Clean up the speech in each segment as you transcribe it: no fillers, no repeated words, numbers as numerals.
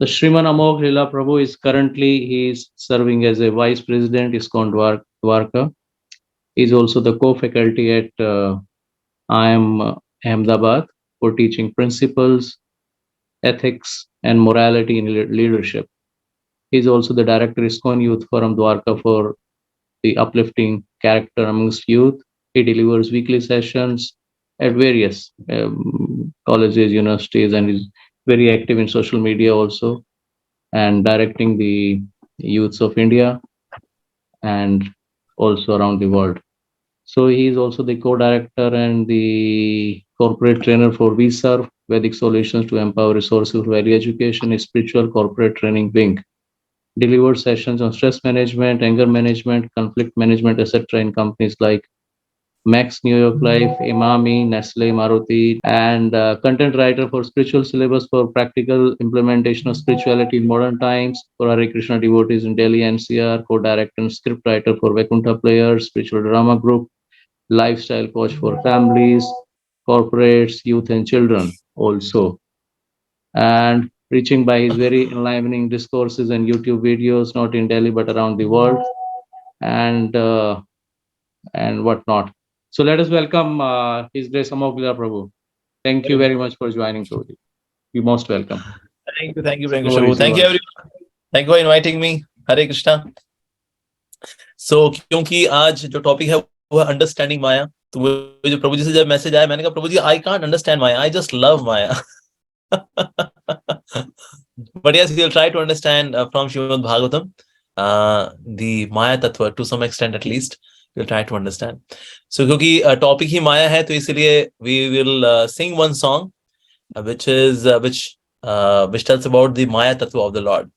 The Sriman Amok Lila Prabhu is currently he is serving as a vice president ISKCON Dwarka. He is also the co-faculty at IIM Ahmedabad for teaching principles, ethics, and morality in leadership. He is also the director ISKCON Youth Forum Dwarka for the uplifting character amongst youth. He delivers weekly sessions at various colleges, universities, and is very active in social media also, and directing the youths of India and also around the world. So he is also the co-director and the corporate trainer for VServe, Vedic Solutions to Empower Resources for Value Education, a spiritual corporate training wing. Delivered sessions on stress management, anger management, conflict management, etc. in companies like Max New York Life, Imami, Nestle, Maruti, and content writer for spiritual syllabus for practical implementation of spirituality in modern times for Hare Krishna devotees in Delhi NCR, co-director and script writer for Vaikuntha Players, spiritual drama group, lifestyle coach for families, corporates, youth and children also. And reaching by his very enlivening discourses and YouTube videos, not in Delhi but around the world, and whatnot. So let us welcome His Grace Amogila Prabhu. Thank you very much for joining, Prabhuji. You're most welcome. Thank you, Prabhu. Thank you, everyone. Thank you for inviting me. Hare Krishna. So, क्योंकि आज जो topic है वो है understanding माया, तो वो जो प्रभु जी से जब मैसेज आया, मैंने कहा Prabhu ji I can't understand Maya, I just love Maya. But yes, we'll try to understand from Srimad Bhagavatam the Maya Tattva to some extent at least. We'll try to understand. So, क्योंकि टॉपिक ही माया है, तो इसलिए we will sing one song which tells about the Maya Tattva of the Lord.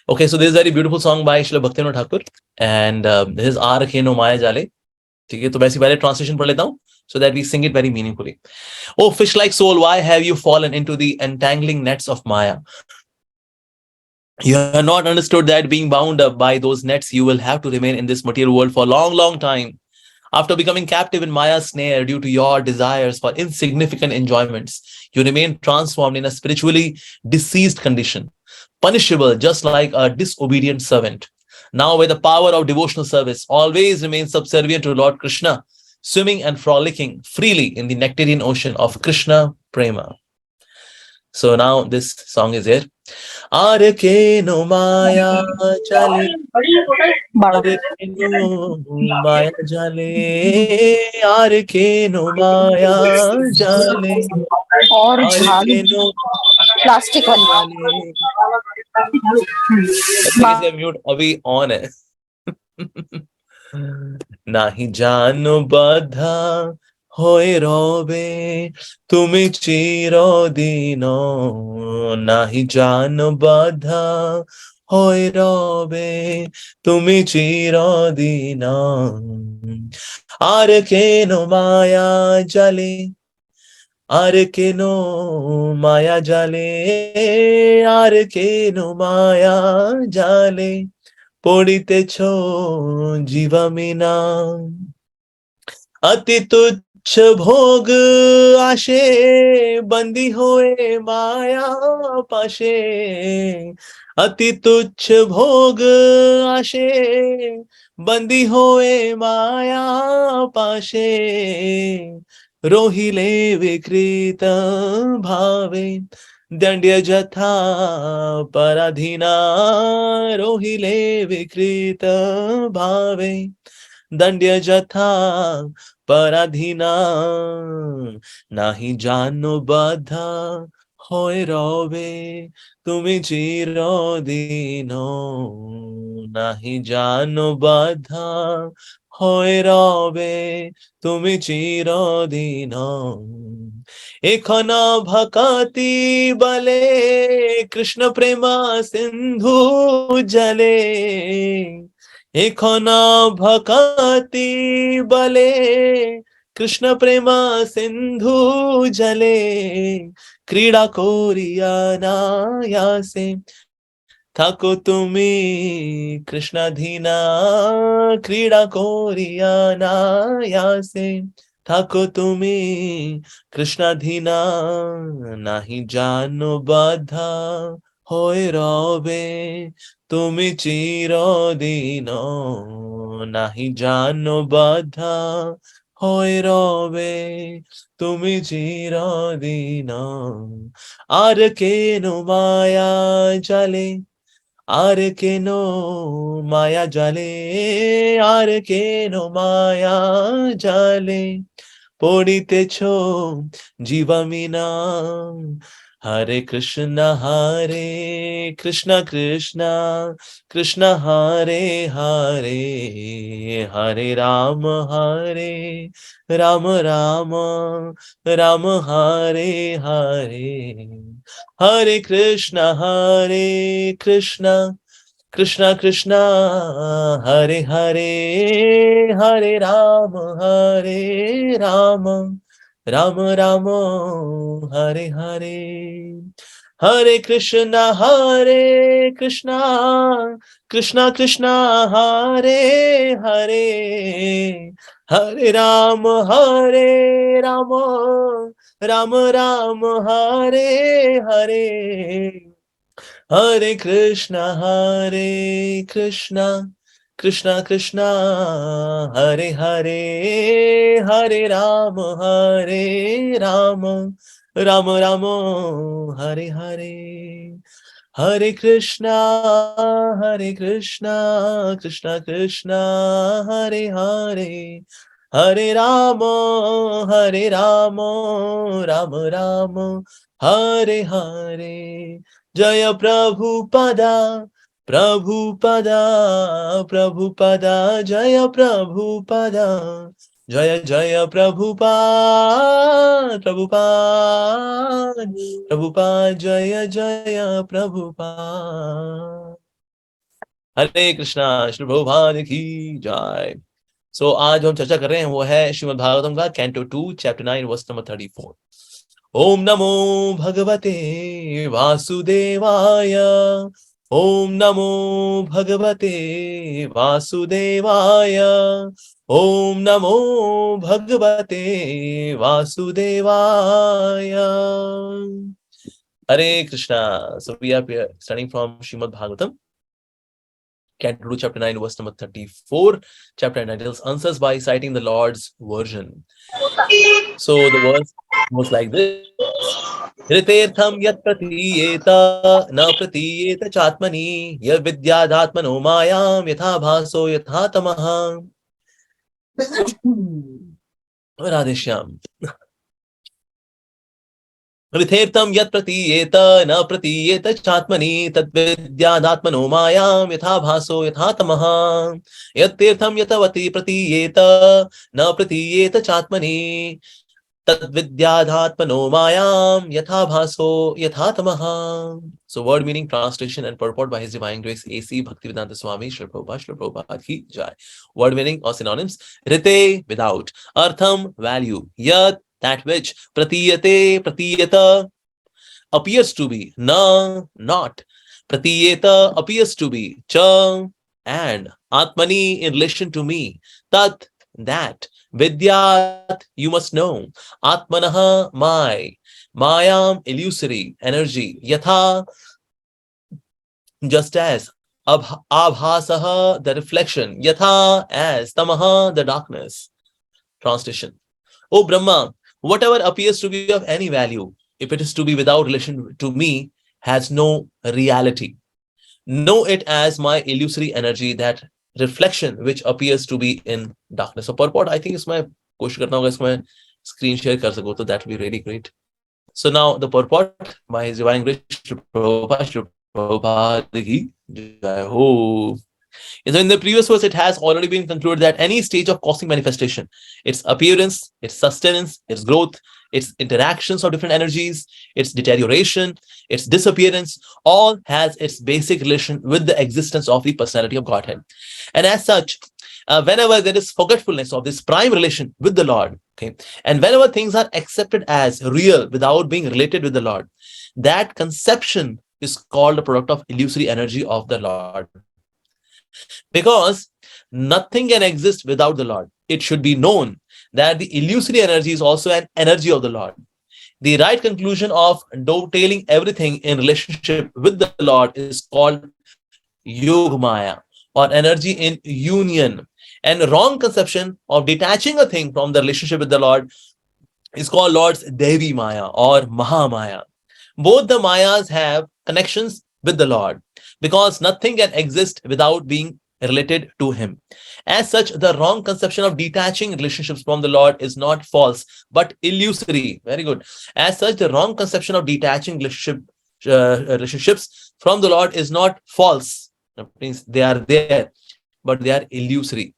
Okay, so this is a very beautiful song by Srila Bhaktivinoda Thakur, and this is Aar Khe No Maya Jale. ठीक है, तो मैं इसी पहले translation पढ़ लेता हूँ so that we sing it very meaningfully. Oh fish-like soul, why have you fallen into the entangling nets of Maya? You have not understood that being bound up by those nets, you will have to remain in this material world for a long, long time. After becoming captive in Maya's snare due to your desires for insignificant enjoyments, you remain transformed in a spiritually deceased condition, punishable just like a disobedient servant. Now, with the power of devotional service, always remain subservient to Lord Krishna, swimming and frolicking freely in the nectarian ocean of Krishna Prema. So now this song is here. Aar ke no maya chale, aar ke no maya jale, aar ke no maya jale, और aar झाल ke no plastic वाली jale. इसका mute अभी on है. नाही जानो बाधा होए रोबे তুমি চিরদিন, নাহি জানো বাধা হয়ে রবে তুমি চিরদিন, আর কেন মায়া জালে, আর কেন মায়া জালে, আর কেন মায়া জালে পড়িতেছ জীবামিনা, অতি তুচ্ছ ভোগ আসে বন্দি হয়ে মায়া পাশে, অতি তুচ্ছ ভোগ আসে বন্দি হয়ে মায়া পাশে, রহিলে বিকৃত ভাবে দণ্ড্য যথা পরাধীনা, রহিলে বিকৃত ভাবে দণ্ড্য যথা পরাধীনা, নাহি জানো বাধা হয়ে রবে তুমি চিরদিন, নাহি জানো বাধা হয়ে রবে তুমি চিরদিন, এখন ভকতি বলে কৃষ্ণ প্রেমা সিন্ধু জলে, এখন ভকতি বলে কৃষ্ণ প্রেমা সিন্ধু জলে, ক্রীড়া করিয়া নায়াসে থাকো তুমি কৃষ্ণাধীনা, ক্রীড়া করিয়া নায়াসে থাকো তুমি কৃষ্ণাধীনা, নাহি জানো বাধা হয়ে রবে তুমি চিরদিন নাহি জানো বাধা হয়ে রবে তুমি চিরদিন আর কেন মায়া জালে আর কেন মায়া জালে আর কেন মায়া জালে পড়িতেছ জীবামিনা হরে Krishna Krishna Krishna Hare Hare Hare Ram Ram Ram Ram Hare Hare Hare Krishna Krishna Krishna Krishna Hare Hare Hare Rama Rama Rama Hare Hare Hare Krishna Krishna Krishna Hare Hare Hare Rama Rama Rama Hare Hare Hare Krishna Krishna Krishna Hare Hare Hare Rama Rama Rama Hare Hare Hare Krishna Krishna Krishna Hare Hare Hare Rama Rama Rama Hare Hare Jaya Prabhupada Prabhupada Prabhupada Jaya Prabhupada Jaya Jaya Prabhupada Prabhupada Prabhupada Jaya Jaya Prabhupada Hare Krishna Shri Prabhupada ki Jai. So आज हम चर्चा कर रहे हैं वो है श्रीमद् भागवतम का canto 2 chapter 9 verse number 34. Om Namo Bhagavate Vasudevaya. Om Namo Bhagavate Vasudevaya. Om Namo Bhagavate Vasudevaya. Hare Krishna. So we are studying from Srimad Bhagavatam, Canto 2, chapter 9, verse number 34. Chapter 9 titles answers by citing the Lord's version. So the verse goes like this. Ritirtham yat pratiyeta na pratiyeta chatmani ya vidyadhatmano mayam yatha bhaso yatha tamaha. Radhishyam. Ritirtham yat pratiyeta na pratiyeta chatmani tad vidyadhatmano mayam yatha bhaso yatha tamaha. Yatirtham yatavati pratiyeta na pratiyeta chatmani Tadvidyadhatmano mayam yatha bhaso yatha tamaha. So word meaning, translation and purport by His Divine Grace A.C. Bhaktivedanta Swami Srila Prabhupada ki Jai. Word meaning or synonyms. Rite, without. Artham, value. Yat, that which. Pratiyate, pratiyata, appears to be. Na, not. Pratiyeta, appears to be. Cha, and. Atmani, in relation to me. Tat, that. Vidyat, you must know. Atmanaha, my. Mayam, illusory, energy. Yatha, just as. Abhasaha, the reflection. Yatha, as. Tamaha, the darkness. Translation. O Brahma, whatever appears to be of any value, if it is to be without relation to me, has no reality. Know it as my illusory energy, that reflection which appears to be in darkness. So purport, I think इसमें कोशिश करता हूँ इसमें screen share कर सको तो that will be really great. So now the purport by His Divine Grace Prabhupada ki Jai Ho. So in the previous verse, it has already been concluded that any stage of cosmic manifestation, its appearance, its sustenance, its growth, its interactions of different energies, its deterioration, its disappearance, all has its basic relation with the existence of the personality of Godhead. And as such, whenever there is forgetfulness of this prime relation with the Lord, okay, and whenever things are accepted as real without being related with the Lord, that conception is called the product of illusory energy of the Lord. Because nothing can exist without the Lord. It should be known that the illusory energy is also an energy of the Lord. The right conclusion of dovetailing everything in relationship with the Lord is called Yog Maya, or energy in union. And wrong conception of detaching a thing from the relationship with the Lord is called Lord's Devi Maya or Maha Maya. Both the Mayas have connections with the Lord because nothing can exist without being related to Him. As such, the wrong conception of detaching relationships from the Lord is not false but illusory. Very good. As such, the wrong conception of detaching relationships from the Lord is not false. That means they are there, but they are illusory.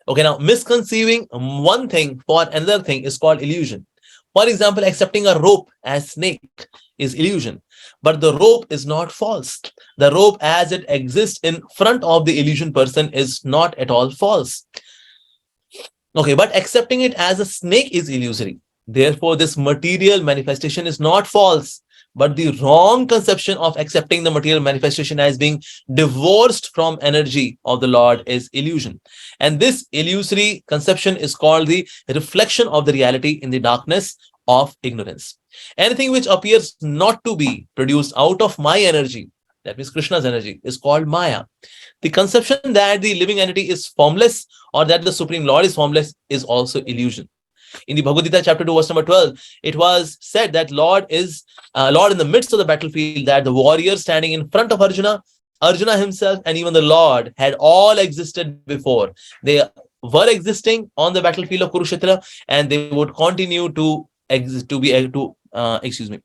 Okay, now misconceiving one thing for another thing is called illusion. For example, accepting a rope as snake is illusion, but the rope is not false. The rope as it exists in front of the illusion person is not at all false. Okay, but accepting it as a snake is illusory. Therefore, this material manifestation is not false, but the wrong conception of accepting the material manifestation as being divorced from energy of the Lord is illusion. And this illusory conception is called the reflection of the reality in the darkness of ignorance. Anything which appears not to be produced out of my energy, that means Krishna's energy, is called Maya. The conception that the living entity is formless or that the Supreme Lord is formless is also illusion. In the Bhagavad Gita, chapter 2, verse number 12, it was said that Lord is Lord in the midst of the battlefield, that the warrior standing in front of Arjuna, Arjuna himself, and even the Lord had all existed before. They were existing on the battlefield of Kurukshetra, and they would continue to exist to be excuse me.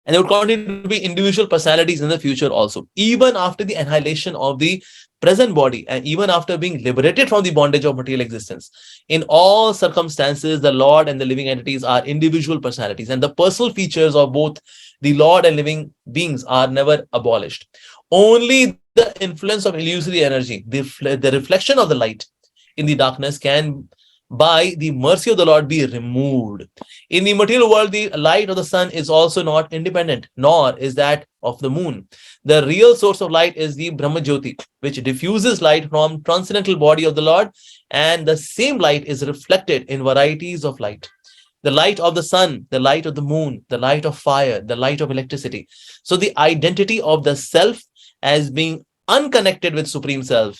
And they would continue to be individual personalities in the future also, even after the annihilation of the present body and even after being liberated from the bondage of material existence. In all circumstances, the Lord and the living entities are individual personalities, and the personal features of both the Lord and living beings are never abolished. Only the influence of illusory energy, the reflection of the light in the darkness, can by the mercy of the Lord be removed. In the material world, the light of the sun is also not independent, nor is that of the moon. The real source of light is the Brahma Jyoti, which diffuses light from transcendental body of the Lord, and the same light is reflected in varieties of light. The light of the sun, the light of the moon, the light of fire, the light of electricity. So the identity of the self as being unconnected with Supreme Self,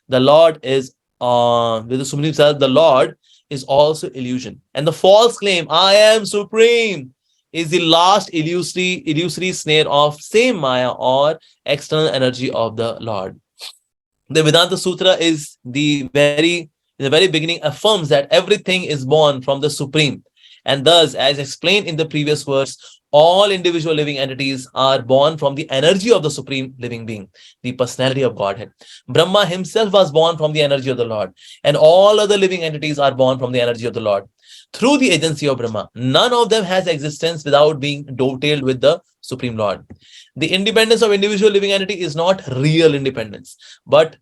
the Lord is with the Supreme Self, the Lord is also illusion. And the false claim, I am supreme, is the last illusory snare of same Maya or external energy of the Lord. The Vedanta Sutra is in the very beginning affirms that everything is born from the Supreme. And thus, as explained in the previous verse, all individual living entities are born from the energy of the Supreme Living Being, the personality of Godhead. Brahma himself was born from the energy of the Lord, and all other living entities are born from the energy of the Lord. Through the agency of Brahma, none of them has existence without being dovetailed with the Supreme Lord. The independence of individual living entity is not real independence, but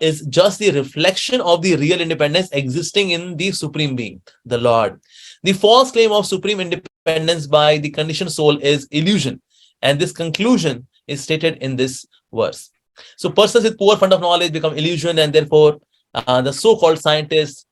is just the reflection of the real independence existing in the Supreme Being, the Lord. The false claim of supreme independence by the conditioned soul is illusion, and this conclusion is stated in this verse. So persons with poor fund of knowledge become illusion, and therefore the so-called scientists,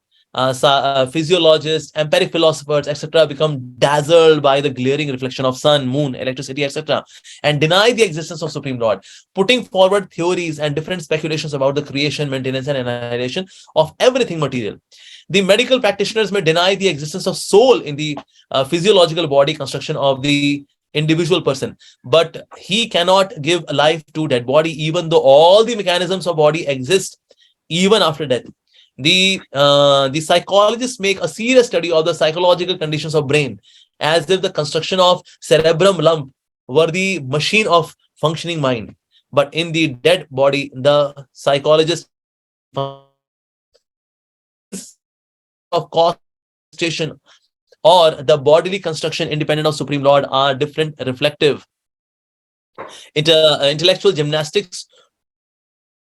physiologists, empiric philosophers, etc., become dazzled by the glaring reflection of sun, moon, electricity, etc., and deny the existence of Supreme Lord, putting forward theories and different speculations about the creation, maintenance, and annihilation of everything material. The medical practitioners may deny the existence of soul in the physiological body construction of the individual person, but he cannot give life to dead body, even though all the mechanisms of body exist even after death. The psychologists make a serious study of the psychological conditions of brain, as if the construction of cerebrum lump were the machine of functioning mind. But in the dead body, the psychologist of causation or the bodily construction independent of Supreme Lord are different, reflective, intellectual gymnastics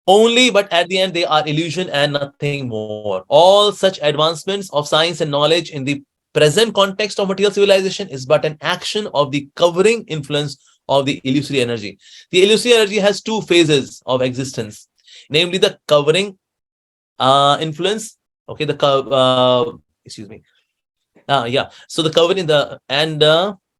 only, but at the end they are illusion and nothing more. All such advancements of science and knowledge in the present context of material civilization is but an action of the covering influence of the illusory energy. The illusory energy has two phases of existence, namely the covering influence Okay, excuse me. Yeah. So the covering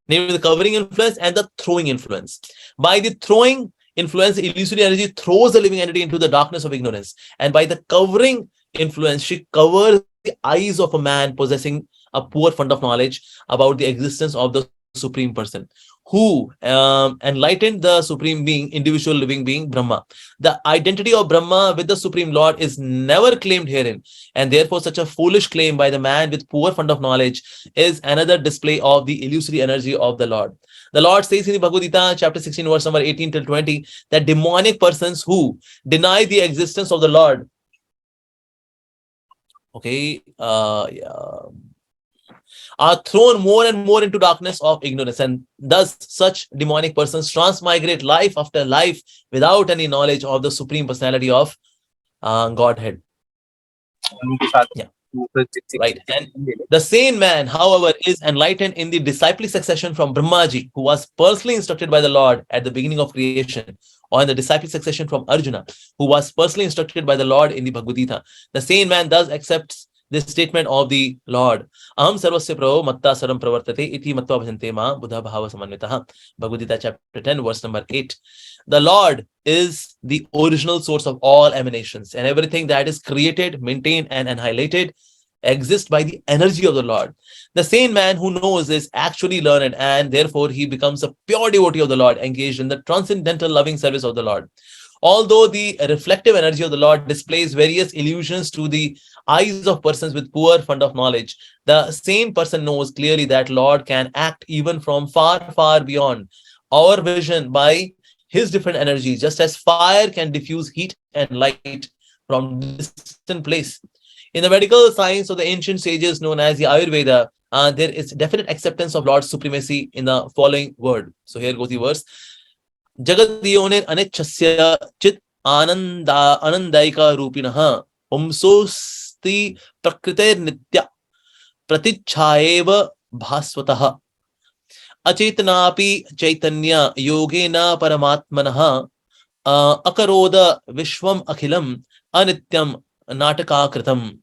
namely the covering influence and the throwing influence. By the throwing influence, illusory energy throws the living entity into the darkness of ignorance, and by the covering influence, she covers the eyes of a man possessing a poor fund of knowledge about the existence of the Supreme Person, who enlightened the Supreme Being, individual living being, Brahma. The identity of Brahma with the Supreme Lord is never claimed herein, and therefore such a foolish claim by the man with poor fund of knowledge is another display of the illusory energy of the Lord. The Lord says in the Bhagavad Gita, chapter 16, verse number 18 till 20, that demonic persons who deny the existence of the Lord, okay, are thrown more and more into darkness of ignorance, and thus such demonic persons transmigrate life after life without any knowledge of the Supreme Personality of Godhead. Yeah. Right. And the sane man, however, is enlightened in the disciplic succession from Brahmaji, who was personally instructed by the Lord at the beginning of creation, or in the disciplic succession from Arjuna, who was personally instructed by the Lord in the Bhagavad Gita. The sane man thus accepts this statement of the Lord. Aham sarvasya prabho matta sarvam pravartate iti matva bhajante ma buddha bhava samanvitaha. Bhagavad Gita chapter 10, verse number 8. The Lord is the original source of all emanations, and everything that is created, maintained, and annihilated exists by the energy of the Lord. The sane man who knows is actually learned, and therefore he becomes a pure devotee of the Lord, engaged in the transcendental loving service of the Lord. Although the reflective energy of the Lord displays various illusions to the eyes of persons with poor fund of knowledge, the sane person knows clearly that Lord can act even from far, far beyond our vision by his different energies, just as fire can diffuse heat and light from distant place. In the medical science of the ancient sages known as the Ayurveda, there is definite acceptance of Lord's supremacy in the following word. So here goes the verse. Jagadiyonir anechasya chit anandaika rupinaha umsosti prakriter nitya pratichayeva bhasvataha achetanapi chaitanya yogena paramatmanaha akaroda vishwam akhilam anityam natakakritam.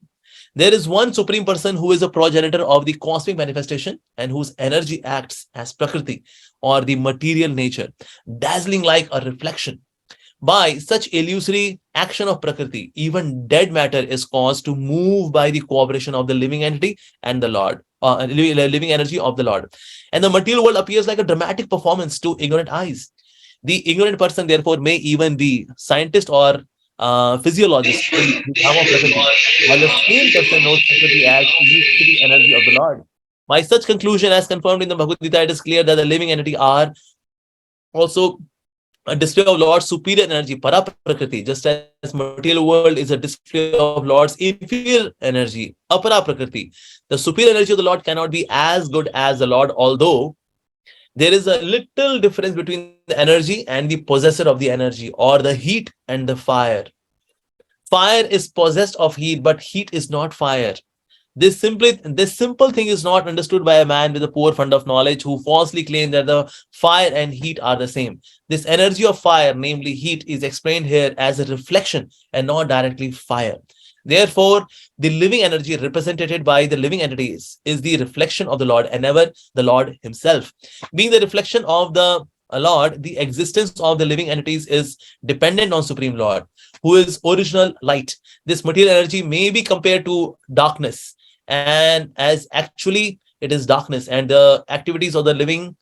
There is one Supreme Person who is a progenitor of the cosmic manifestation and whose energy acts as Prakriti, or the material nature, dazzling like a reflection. By such illusory action of Prakriti, even dead matter is caused to move by the cooperation of the living entity and the Lord, living energy of the Lord. And the material world appears like a dramatic performance to ignorant eyes. The ignorant person, therefore, may even be scientist or physiologist in the Dhamma of Prakriti, while the same person knows Prakriti as the energy of the Lord. By such conclusion, as confirmed in the Bhagavad Gita, it is clear that the living entity are also a display of Lord's superior energy, para prakriti, just as material world is a display of Lord's inferior energy, apara prakriti. The superior energy of the Lord cannot be as good as the Lord, although there is a little difference between the energy and the possessor of the energy, or the heat and the fire. Fire is possessed of heat, but heat is not fire. This simple thing is not understood by a man with a poor fund of knowledge who falsely claim that the fire and heat are the same. This energy of fire, namely heat, is explained here as a reflection and not directly fire. Therefore, the living energy represented by the living entities is the reflection of the Lord and never the Lord himself. Being the reflection of the Lord, the existence of the living entities is dependent on Supreme Lord, who is original light. This material energy may be compared to darkness, and as actually it is darkness, and the activities of the living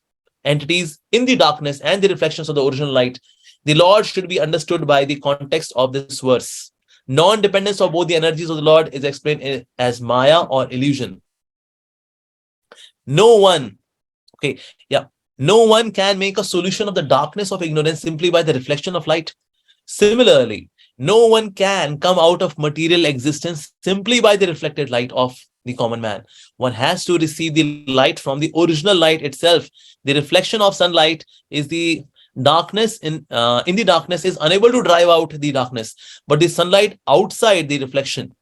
entities in the darkness and the reflections of the original light. The Lord should be understood by the context of this verse. Non-dependence of both the energies of the Lord is explained as Maya or illusion. No one can make a solution of the darkness of ignorance simply by the reflection of light. Similarly, no one can come out of material existence simply by the reflected light of the common man. One has to receive the light from the original light itself. The reflection of sunlight is the darkness in the darkness is unable to drive out the darkness, but the sunlight outside the reflection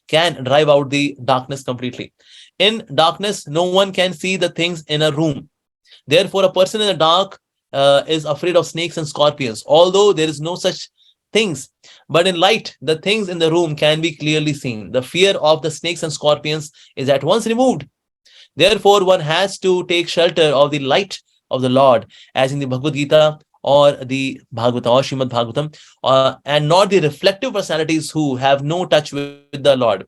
can drive out the darkness completely. In darkness, no one can see the things in a room. Therefore, a person in the dark is afraid of snakes and scorpions, although there is no such things. But in light, the things in the room can be clearly seen. The fear of the snakes and scorpions is at once removed. Therefore, one has to take shelter of the light of the Lord, as in the Bhagavad Gita or the Bhagavatam or Srimad Bhagavatam, and not the reflective personalities who have no touch with the Lord.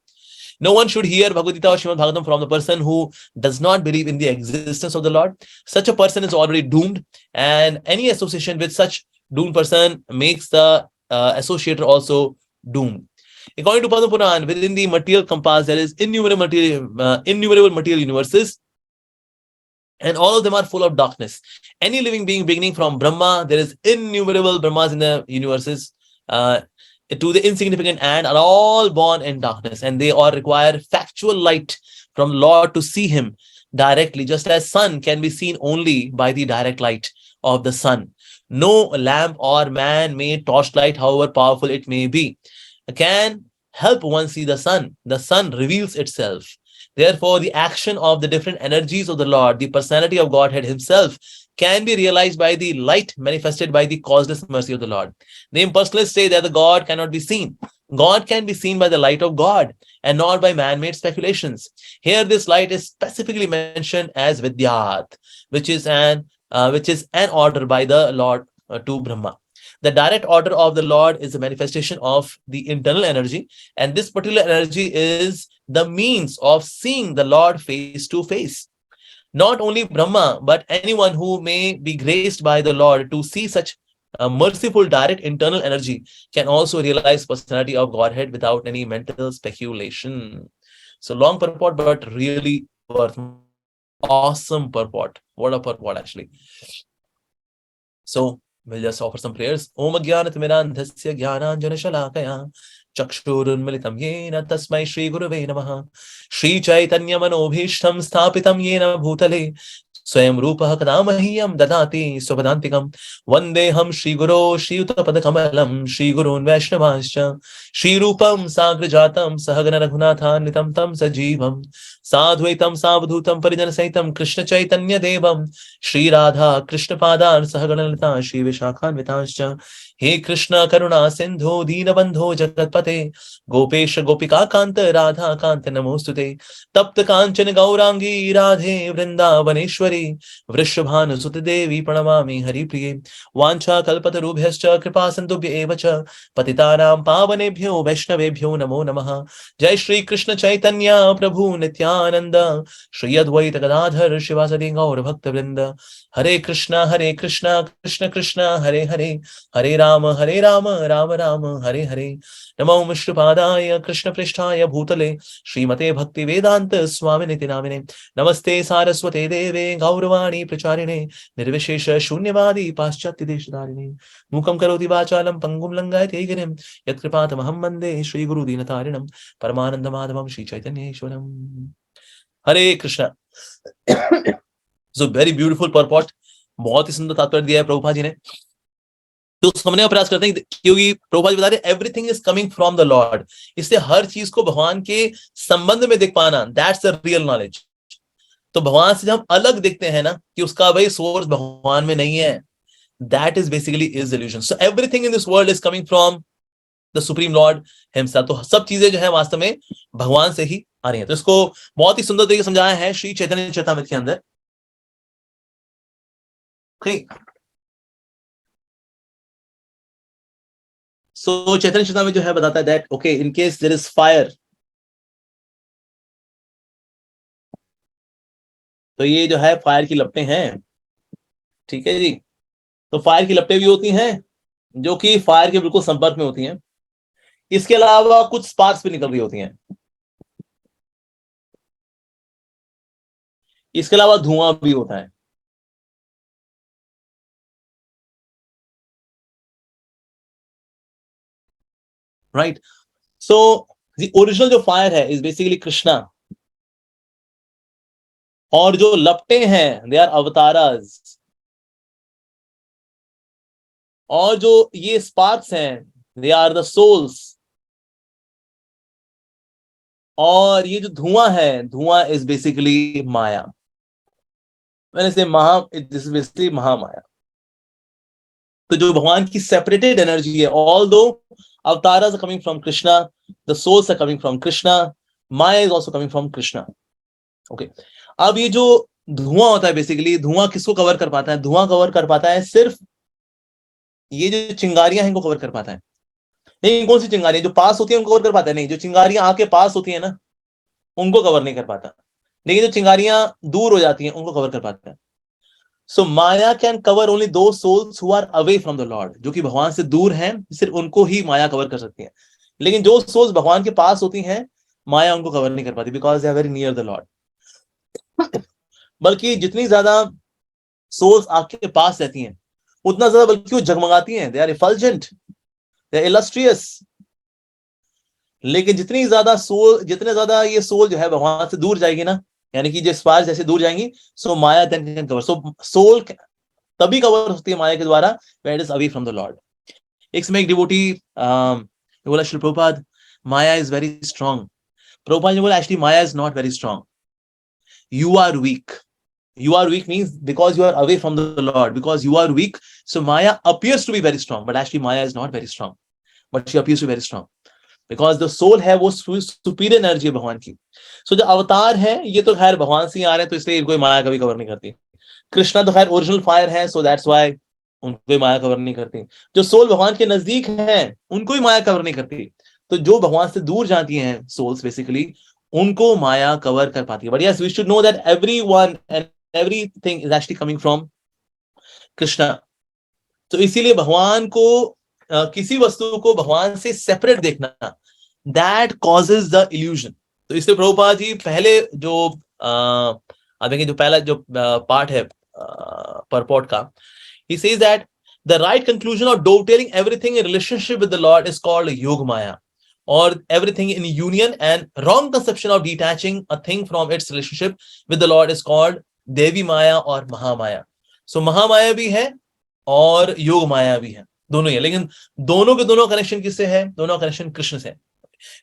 No one should hear Bhagavad Gita or Srimad Bhagavatam from the person who does not believe in the existence of the Lord. Such a person is already doomed, and any association with such doomed person makes the associator also doomed. According to Padma Puran, within the material compass, there is innumerable material universes, and all of them are full of darkness. Any living being beginning from Brahma, there is innumerable Brahmas in the universes, to the insignificant ant, are all born in darkness, and they all require factual light from Lord to see him directly, just as sun can be seen only by the direct light of the sun. No lamp or man-made torchlight, however powerful it may be, can help one see the sun. The sun reveals itself. Therefore, the action of the different energies of the Lord, the personality of Godhead himself, can be realized by the light manifested by the causeless mercy of the Lord. The impersonalists say that the God cannot be seen. God can be seen by the light of God and not by man-made speculations. Here, this light is specifically mentioned as Vidyat, which is an order by the Lord to Brahma. The direct order of the Lord is a manifestation of the internal energy, and this particular energy is the means of seeing the Lord face to face. Not only Brahma, but anyone who may be graced by the Lord to see such a merciful direct internal energy can also realize personality of Godhead without any mental speculation. So long purport, but really worth. Awesome purport. What a purport, actually. So we'll just offer some prayers. Om Jnanatimirandhasya Jnananjana Shalakaya Chakshurunmilitam Yena Tasmai Shri Gurave Namaha Shri Chaitanya Manobhishtam Sthapitam Yena Bhutale Swayam Rupa Kadamahiyam Dadati Swavadantikam Vandeham Shri Guru Shri Uttapadakamalam Shri Gurun Vaishnavascha Shri Rupam Sagrajatam Sahagana Raghunathan Nitam Tam Sajivam Sadhvaitam Savadhutam Parijana Saitam Krishna Chaitanya Devam Shri Radha Krishna Padan Sahaganalita Shri Vishakhan Vitascha He Krishna Karuna Sindhu Deenabandho Jagatpate Gopesha Gopika Kanta Radha Kanta Namostute Tapta Kanchana Gaurangi Radhe Vrindavaneshwari Vrishabhanu Sute Devi Pranamami Hari Priye Vancha Kalpatarubhyascha Kripa Sandubhya Evacha Patitanam Pavanebhyo Vaishnavebhyo Namo Namaha Jai Shri Krishna Chaitanya Prabhu Nityananda Shri Advaita Gadadhar Shivasadi Gaur Bhakta Vrinda Hare Krishna Krishna Krishna Hare Hare Hare Rama Rama Rama Hare Hare Namo Vishnupadaya Krishna Prishtaya Bhutale Srimate Bhakti Vedanta Swamini Namine Namaste Saraswate Deve Gauravani Pracharine Nirvishesha Shunyavadi Paschati Deshadharine Mukam Karoti Vachalam Pangum Langayate Girim Yat Kripatamaham Bande Shri Guru Dinatarinam Paramananda Madhavam Shri Chaitanya Ishwaram Hare Krishna. So very beautiful purport. बहुत ही सुंदर तात्पर्य दिया है प्रभुपाद जी ने. तो समझने का प्रयास करते हैं क्योंकि प्रभुपाद जी बता रहे everything is coming from the Lord. इससे हर चीज को भगवान के संबंध में देख पाना, दैट्स द रियल नॉलेज. तो भगवान से जब हम अलग देखते हैं ना कि उसका भाई सोर्स भगवान में नहीं है, that is basically is illusion. So everything in this world is coming from the supreme Lord himself. तो सब चीजें जो है वास्तव में भगवान से ही आ रही हैं. तो इसको बहुत ही सुंदर तरीके से समझाया है श्री चैतन्य चरितामृत के अंदर. सो चैतन्य चरितामृत जो है बताता है that okay in case there is fire, तो ये जो है फायर की लपटें हैं. ठीक है जी. तो फायर की लपटें भी होती हैं जो कि फायर के बिल्कुल संपर्क में होती हैं. इसके अलावा कुछ स्पार्क्स भी निकल रही होती हैं. इसके अलावा धुआं भी होता है. राइट. सो द ओरिजिनल जो फायर है इज बेसिकली कृष्णा, और जो लपटें हैं दे आर अवतारास, और जो ये स्पार्क्स हैं दे आर द सोल्स, और ये जो धुआं है, धुआं इज बेसिकली माया. मैंने से दिस इज बेसिकली महामाया. तो जो भगवान की सेपरेटेड एनर्जी है, all two avataras are coming from Krishna, the souls are coming from Krishna, Maya is also coming from Krishna. Okay, अब ये जो धुआं होता है, बेसिकली धुआं किसको कवर कर पाता है? धुआं कवर कर पाता है सिर्फ ये जो चिंगारियां हैं इनको कवर कर पाता है। नहीं, कौन सी चिंगारियां जो पास होती है उनको कवर कर पाता है? नहीं, जो चिंगारियां आके पास होती है ना उनको कवर नहीं कर पाता, लेकिन जो चिंगारियां दूर हो जाती हैं उनको कवर कर पाता है। So Maya can cover only the souls who are away from the lord, जो कि भगवान से दूर हैं, सिर्फ उनको ही माया कवर कर सकती है। लेकिन जो सोल्स भगवान के पास होती हैं, माया उनको कवर नहीं कर पाती, because they are very near the lord. बल्कि जितनी ज्यादा सोल्स आपके पास रहती हैं उतना ज्यादा बल्कि वो जगमगाती हैं, they are effulgent, they are illustrious. लेकिन जितने ज्यादा ये सोल जो है भगवान से दूर जाएगी ना, यानी कि जो स्पार्स जैसे दूर जाएंगी, so Maya then can cover. So soul तभी कवर होती है माया के द्वारा when it is away from the Lord. एक समय एक डिवोटी बोला, Shri Prabhupada Maya is very strong. Prabhupada ने बोला, actually Maya is not very strong, you are weak. You are weak means because you are away from the Lord, because you are weak, so Maya appears to be very strong, but actually Maya is not very strong, but she appears to be very strong because the soul है वो superior energy है भगवान की। So जो अवतार है ये तो खैर भगवान से ही आ रहे हैं, तो इसलिए कोई माया कभी कवर नहीं करती। कृष्णा तो खैर ओरिजिनल फायर है, so that's why उनको ही माया कवर नहीं करती। जो सोल भगवान के नजदीक हैं उनको ही माया कवर नहीं करती। तो जो भगवान से दूर जाती हैं सोल्स, बेसिकली उनको माया कवर कर पाती है। But yes, we should know that everyone and everything is actually coming from Krishna. तो इसीलिए भगवान को किसी वस्तु को भगवान से सेपरेट देखना, दैट कॉजेज द इल्यूजन। तो इसलिए प्रभुपाद जी पहले जो देखिए जो पहला जो पार्ट है परपोर्ट का, he says that the right conclusion of dovetailing everything in relationship with the Lord is called Yog Maya, or everything in union, and wrong conception of detaching a thing from its relationship with the Lord is called Devi Maya or Mahamaya. So Mahamaya भी है और योग माया भी है, दोनों ही है। लेकिन दोनों के दोनों कनेक्शन किससे है? दोनों कनेक्शन कृष्ण से।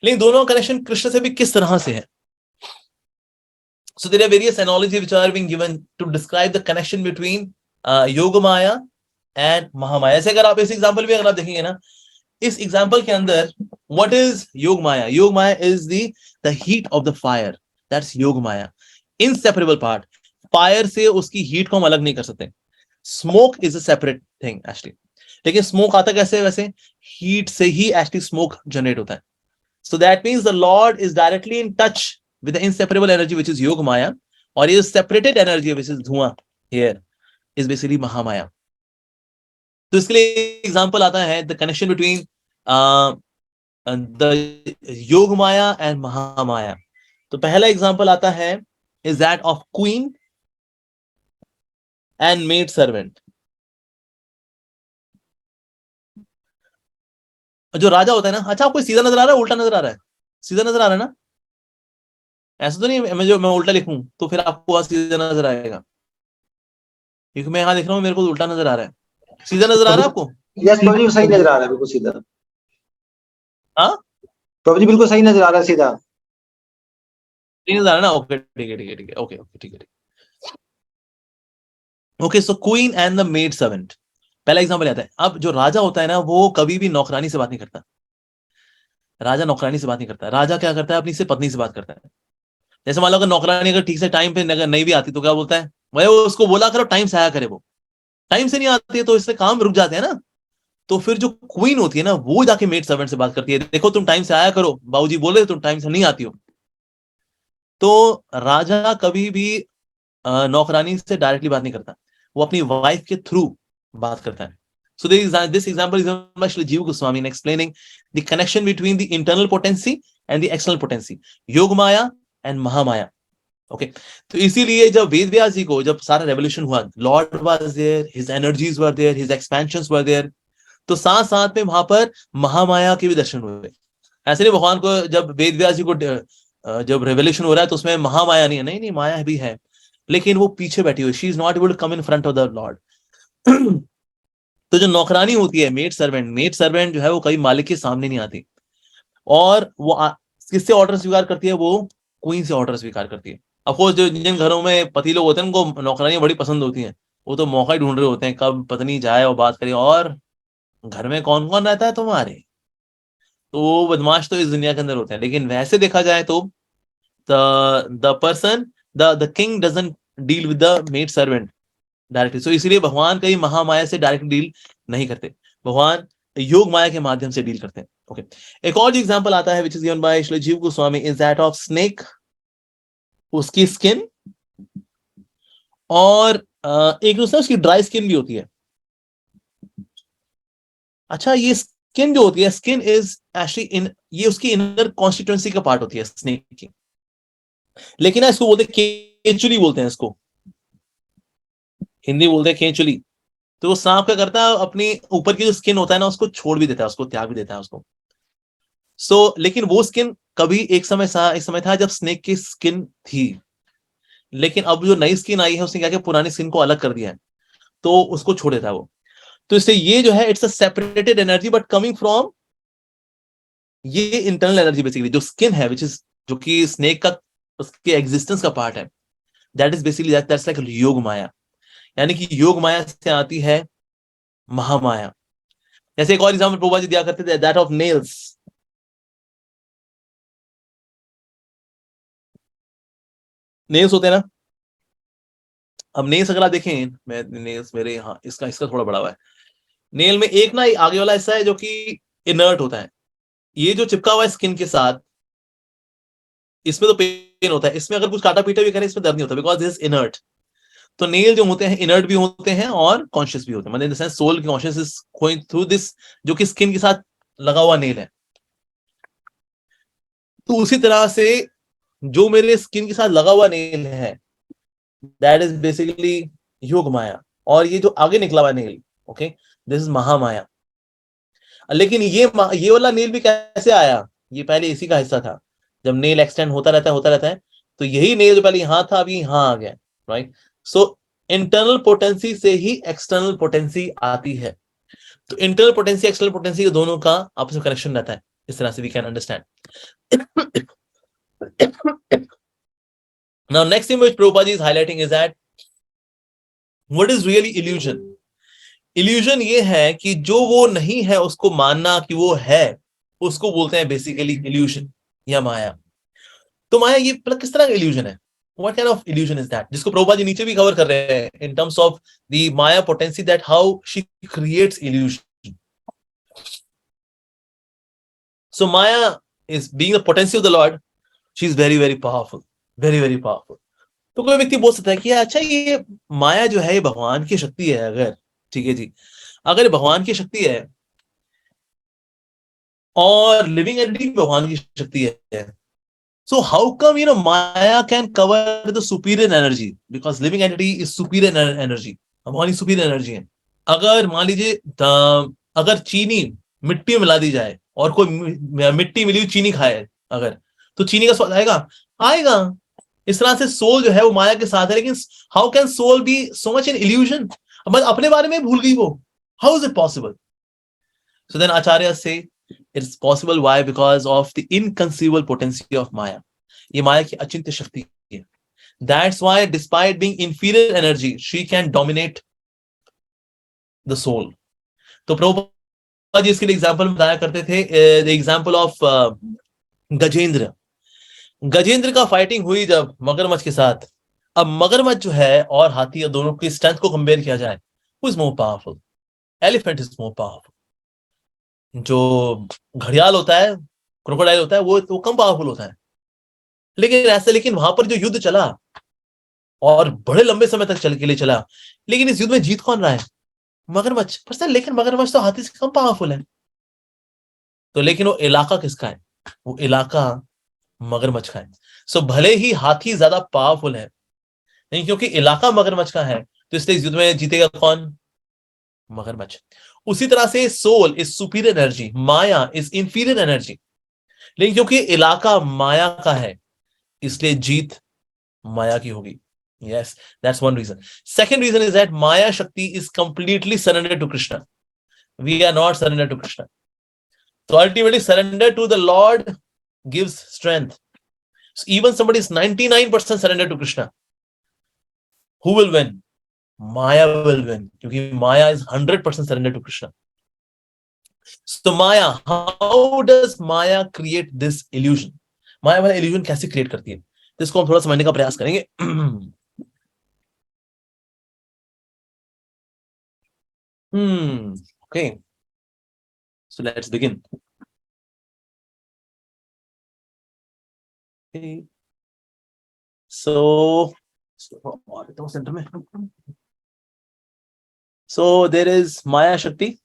लेकिन दोनों कनेक्शन कृष्ण से भी किस तरह से है? So there are various analogies which are being given to describe the connection between योग माया एंड महामाया। ऐसे अगर आप इस एग्जांपल भी अगर आप देखेंगे ना, इस एग्जांपल के अंदर what is Yoga Maya? Yoga Maya is the heat of the fire, that's Yoga Maya, inseparable part. Fire से उसकी हीट को हम अलग नहीं कर सकते। Smoke is a separate thing actually, लेकिन स्मोक आता कैसे? वैसे हीट से ही एक्चुअली स्मोक जनरेट होता है। So that means the Lord is directly in touch with the inseparable energy which is Yoga माया, और ये सेपरेटेड एनर्जी विच इज धुआं हियर is basically Mahamaya. तो इसके लिए एग्जांपल आता है the connection between the Yoga Maya and Mahamaya. तो पहला एग्जांपल आता है is that of queen and maid servant. जो राजा होता है ना, अच्छा आपको सीधा नजर आ रहा है उल्टा नजर आ रहा है? सीधा नजर आ रहा है ना? ऐसा तो नहीं मैं उल्टा लिखूं तो फिर आपको सीधा नजर आएगा, क्योंकि मैं यहां लिख रहा हूं मेरे को उल्टा नजर आ रहा है। सीधा नजर आ रहा है आपको? यस प्रभु जी, सही नजर आ रहा है, बिल्कुल सीधा। हाँ प्रभु जी बिल्कुल सही नजर आ रहा है, सीधा। सही नजर आ रहा है ना? ओके ठीक है ठीक है ठीक है, ओके ओके ठीक है। Okay, so queen and the maid servant, पहला एग्जांपल आता है। अब जो राजा होता है ना वो कभी भी नौकरानी से बात नहीं करता। राजा नौकरानी से बात नहीं करता। राजा क्या करता है? अपनी से पत्नी से बात करता है। जैसे मान लो अगर नौकरानी अगर ठीक से टाइम पे अगर नहीं भी आती तो क्या बोलता है? भाई वो उसको बोला करो टाइम से आया करे। वो टाइम से नहीं आती है तो इससे काम रुक जाते हैं ना। तो फिर जो क्वीन होती है ना वो जाके मेड सर्वेंट से बात करती है, देखो तुम टाइम से आया करो, बाबूजी बोले तुम टाइम से नहीं आती हो। तो राजा कभी भी नौकरानी से डायरेक्टली बात नहीं करता, वो अपनी वाइफ के थ्रू बात करता है। So this example is actually Jiva Goswami in explaining the connection between the internal potency and the external potency, योग माया and महामाया। ओके, तो इसीलिए जब वेद व्यास जी को जब सारा रेवोल्यूशन हुआ, lord was there, his energies were there, his expansions were there, तो साथ साथ में वहां पर महामाया के भी दर्शन हुए। ऐसे नहीं भगवान को जब वेद व्यास जी को जब रेवोल्यूशन हो रहा है तो उसमें महामाया नहीं है, नहीं माया भी है, लेकिन वो पीछे बैठी हुई, she is not able to come in front of the lord. तो जो नौकरानी होती है मेड सर्वेंट जो है वो कभी मालिक के सामने नहीं आती, और वो किससे ऑर्डर स्वीकार करती है? वो क्वीन से ऑर्डर स्वीकार करती है। ऑफकोर्स जो जिन घरों में पति लोग होते हैं उनको नौकरानियां बड़ी पसंद होती हैं, वो तो मौका ही ढूंढ रहे होते हैं कब पत्नी जाए और बात करे, और घर में कौन कौन रहता है तुम्हारे, तो वो बदमाश तो इस दुनिया के अंदर होते हैं। लेकिन वैसे देखा जाए तो the king doesn't deal with the maid servant directly. So इसलिए भगवान कहीं महामाया से डायरेक्ट डील नहीं करते, भगवान योग माया के माध्यम से डील करते हैं। ओके, एक और जो एग्जांपल आता है which is given by Shri Jiva Goswami is that of snake, उसकी स्किन, और एक दूसरा उसकी ड्राई स्किन भी होती है। अच्छा, ये स्किन जो होती है, स्किन इज एक्चुअली इन, ये उसकी इनर कॉन्स्टिट्यूएंसी का पार्ट होती है स्नेक की। लेकिन ना इसको बोलते हैं केंचुली, बोलते हैं इसको, हिंदी बोलते हैं केंचुली। तो वो सांप क्या करता है, अपनी ऊपर की जो स्किन होता है ना उसको छोड़ भी देता है, उसको त्याग भी देता है उसको। लेकिन वो स्किन कभी एक समय था जब स्नेक की स्किन थी, लेकिन अब जो नई स्किन आई है उसने क्या किया, पुरानी स्किन को अलग कर दिया है, तो उसको छोड़ देता है वो। तो इससे ये जो है it's a separated energy but coming from ये इंटरनल एनर्जी बेसिकली, जो स्किन है विच इज, जो कि स्नेक का उसके एग्जिस्टेंस का पार्ट है, that is basically that's like Yoga माया। यानी कि योग माया से आती है महामाया। जैसे एक और एग्जांपल प्रभुपाद जी दिया करते थे, दैट ऑफ नेल्स। नेल्स होते हैं ना, अब नेल्स अगर आप देखें, मैं नेल्स मेरे यहाँ, इसका इसका थोड़ा बड़ा हुआ है। नेल में एक ना आगे वाला हिस्सा है जो कि इनर्ट होता है, ये जो चिपका हुआ है स्किन के साथ, इसमें तो पेन होता है, इसमें अगर कुछ काटा पीटा भी करें इसमें दर्द नहीं होता, बिकॉज दिस इनर्ट। तो नेल जो होते हैं इनर्ट भी होते हैं और कॉन्शियस भी होते हैं, मतलब इन द सेंस सोल की conscious is going through this, जो कि स्किन के साथ लगा हुआ नेल है। तो उसी तरह से जो मेरे स्किन के साथ लगा हुआ नेल है, दैट इज बेसिकली योग माया। और ये जो आगे निकला हुआ nail, okay, this is Mahamaya. लेकिन ये वाला नेल भी कैसे आया, ये पहले इसी का हिस्सा था। जब नेल एक्सटेंड होता रहता है, तो यही नेल जो पहले यहां था अभी यहां आ गया, राइट। सो इंटरनल पोटेंसी से ही एक्सटर्नल पोटेंसी आती है। तो इंटरनल पोटेंसी एक्सटर्नल पोटेंसी दोनों का आपस में कनेक्शन रहता है, इस तरह से we can understand. Now next thing which Prabhupada is highlighting is that what is really illusion? Illusion ये है कि जो वो नहीं है उसको मानना कि वो है, उसको बोलते हैं बेसिकली इल्यूजन या माया। तो माया ये किस तरह का इल्यूजन है, what kind of illusion is that, जिसको प्रभुपाद जी नीचे भी कवर कर रहे हैं in terms of the Maya potency, that how she creates illusion. So Maya is being the potency of the Lord, she is very very powerful, very very powerful. तो कोई व्यक्ति बोल सकता है कि अच्छा ये माया जो है ये भगवान की शक्ति है, अगर ठीक है जी, अगर भगवान की शक्ति है और लिविंग एंटिटी भगवान की शक्ति है, so how come Maya can cover the superior energy, because living entity is superior energy, हमारी superior energy है। अगर मान लीजिए अगर चीनी मिट्टी में मिला दी जाए और कोई मिट्टी मिली हुई चीनी खाए अगर, तो चीनी का स्वाद आएगा, आएगा। इस तरह से सोल जो है वो माया के साथ है, लेकिन how can soul be so much in illusion, अपने बारे में भूल गई वो, how is it possible? So then आचार्य से it's possible, why? Because of the inconceivable potency of Maya. ये माया की अचिंत्य शक्ति है। That's why despite being inferior energy, she can dominate the soul. तो प्रभुपाद जी इसके लिए एग्जांपल बताया करते थे, the example of Gajendra. Gajendra का फाइटिंग हुई जब मगरमच्छ के साथ। अब मगरमच्छ जो है और हाथी या दोनों की स्ट्रेंथ को कंपेयर किया जाए, who is more powerful? Elephant is more powerful. जो घड़ियाल होता है, क्रोकोडाइल होता है, वो कम पावरफुल होता है। लेकिन वहां पर जो युद्ध चला और बड़े लंबे समय तक के लिए चला, लेकिन इस युद्ध में जीत कौन रहा है? मगरमच्छ। पर लेकिन मगरमच्छ तो हाथी से कम पावरफुल है। तो लेकिन वो इलाका किसका है? वो इलाका मगरमच्छ का है। सो भले ही हाथी ज्यादा पावरफुल है, नहीं, क्योंकि इलाका मगरमच्छ का है, तो इसलिए इस युद्ध में जीतेगा कौन? मगरमच्छ। उसी तरह से soul is superior energy, Maya is inferior energy, लेकिन क्योंकि इलाका माया का है इसलिए जीत माया की होगी। Yes, that's one reason. Second reason is that Maya Shakti is completely surrendered to Krishna. We are not surrendered to Krishna. So ultimately, surrender to the Lord gives strength. So even somebody is 99% surrendered to Krishna, who will win? Maya will win, क्योंकि Maya is 100% surrender to Krishna. So Maya, how does Maya create this illusion? Maya वाला illusion कैसे create करती है? तो इसको हम थोड़ा समझने का प्रयास करेंगे. Okay. So let's begin. Okay. So there is Maya Shakti.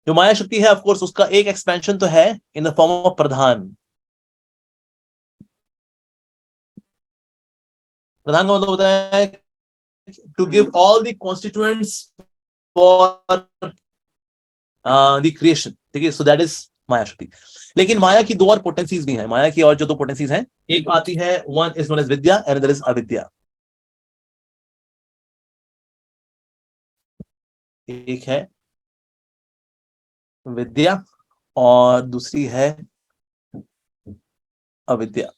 जो माया शक्ति है, ऑफ कोर्स उसका एक एक्सपेंशन तो है in the form of pradhan. प्रधान का मतलब होता है to give all the constituents for the creation. ठीक है, सो दैट इज माया शक्ति. लेकिन माया की दो और पोटेंसीज भी हैं. माया की और जो दो पोटेंसीज हैं, एक आती है, one is known as vidya and other is avidya. एक है विद्या और दूसरी है अविद्या.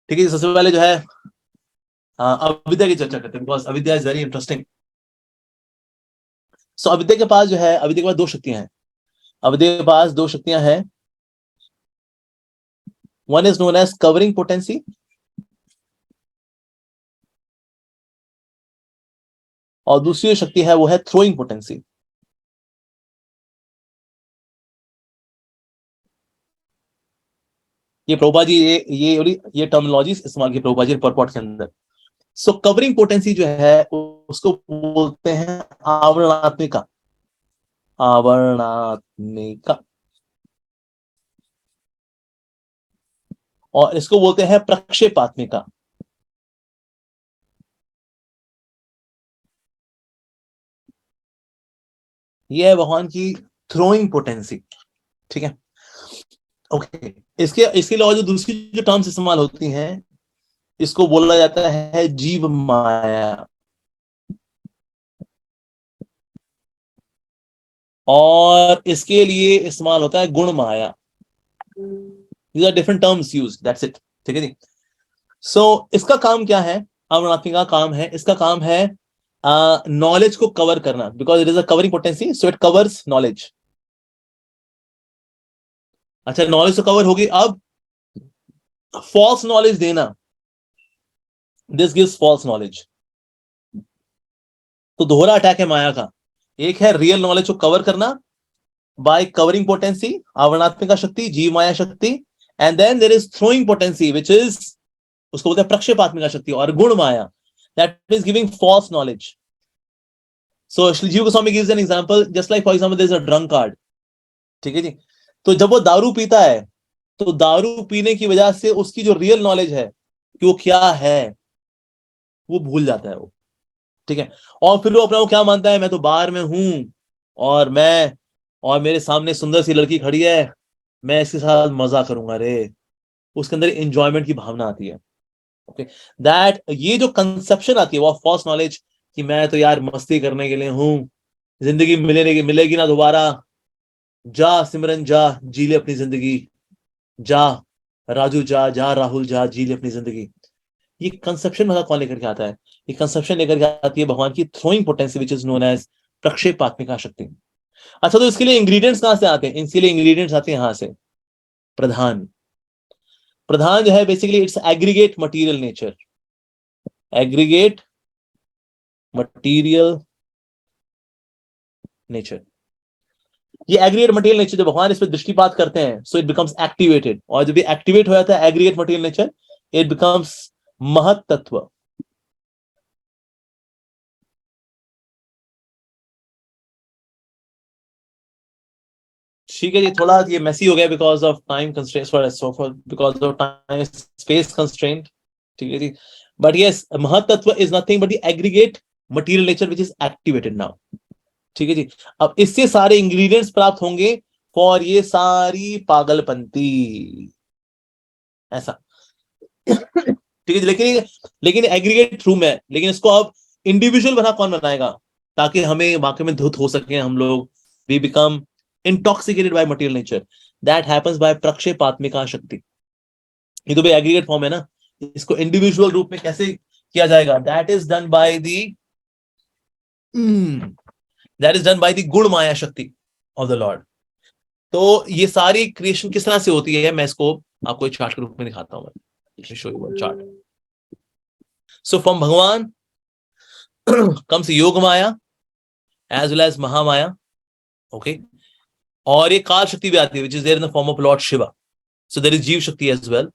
ठीक है, सबसे पहले जो है अविद्या की चर्चा करते हैं, बिकॉज अविद्या इज वेरी इंटरेस्टिंग. सो अविद्या के पास जो है, अविद्या के पास दो शक्तियां हैं. अविद्या के पास दो शक्तियां हैं. One is known as covering potency और दूसरी जो शक्ति है वो है थ्रोइंग पोटेंसी. ये प्रभुपाद जी ये टर्मिनोलॉजी इस्तेमाल की प्रभुपाद जी परपॉट के अंदर. सो कवरिंग पोटेंसी जो है उसको बोलते हैं आवरणात्मिका. आवरणात्मिका. और इसको बोलते हैं प्रक्षेपात्मिका. ये है भगवान की थ्रोइंग पोटेंसी. ठीक है, ओके. इसके अलावा जो दूसरी जो टर्म्स इस्तेमाल होती हैं, इसको बोला जाता है जीव माया और इसके लिए इस्तेमाल होता है गुण माया. These are different terms used. That's it. ठीक है जी. सो इसका काम क्या है? आवरणात्मिका का काम है, इसका काम है नॉलेज को कवर करना, because it is a covering potency, so it covers knowledge. अच्छा, नॉलेज तो कवर होगी. अब फॉल्स नॉलेज देना, दिस गिव्स फॉल्स नॉलेज. तो दोहरा अटैक है माया का. एक है रियल नॉलेज को कवर करना बाय कवरिंग पोटेंसी, आवरणात्मिका शक्ति, जीव माया शक्ति, and then there is throwing potency which is, उसको बोलते हैं प्रक्षेपात्मिका शक्ति और गुण Maya, that is giving false knowledge. So Shri Jiva Goswami gives an example, just like for example there is a drunkard. ठीक है जी. तो जब वो दारू पीता है तो दारू पीने की वजह से उसकी जो रियल नॉलेज है कि वो क्या है वो भूल जाता है वो. ठीक है, और फिर वो अपना वो क्या मानता है, मैं तो बार में हूं और मेरे सामने सुंदर सी लड़की खड़ी है, मैं इसके साथ मजा करूंगा रे. उसके अंदर एंजॉयमेंट की भावना आती है. ओके, दैट ये जो कंसेप्शन आती है वो फॉल्स नॉलेज कि मैं तो यार मस्ती करने के लिए हूं, जिंदगी मिलेगी ना दोबारा, जा सिमरन जा, जी ले अपनी जिंदगी, जा राजू जा राहुल जा, जी ले अपनी जिंदगी. ये कंसेप्शन मतलब कौन लेकर के आता है? ये कंसेप्शन लेकर के आती है भगवान की throwing potency which is known as प्रक्षेपात्मिका शक्ति. अच्छा, तो इसके लिए इंग्रेडिएंट्स कहां से आते हैं? इसके लिए इंग्रेडिएंट्स आते हैं यहां से, प्रधान. प्रधान जो है basically it's aggregate material nature. Aggregate material nature. ये एग्रीगेट मटेरियल नेचर जब भगवान इस पर दृष्टिपात करते हैं, सो इट बिकम्स एक्टिवेटेड. और जब ये एक्टिवेट हो जाता है aggregate material nature, it becomes महत तत्व. ठीक है जी, थोड़ा ये मेसी हो गया because of time constraints, because of time space constraint. ठीक है जी, बट यस, महत तत्व is nothing but the aggregate material nature which is activated now. ठीक है जी. अब इससे सारे इंग्रेडिएंट्स प्राप्त होंगे फॉर ये सारी पागलपंती, ऐसा. ठीक है जी. लेकिन एग्रीगेट रूम है, लेकिन इसको अब इंडिविजुअल बना कौन बनाएगा, ताकि हमें वाकई में धुत हो सके हम लोग. We become intoxicated by material nature. That happens by prakshepatmika shakti. ये तो भाई एग्रीगेट फॉर्म है ना, इसको इंडिविजुअल रूप में कैसे किया जाएगा, that is done by the गुण माया शक्ति ऑफ द लॉर्ड। तो ये सारी क्रिएशन किस तरह से होती है, मैं इसको आपको एक चार्ट के रूप में दिखाता हूं। Show you chart. So from भगवान comes Yoga Maya as well as Mahamaya, okay. और ये काल शक्ति भी आती है which is there in the form of Lord Shiva. So there is जीव शक्ति एज वेल।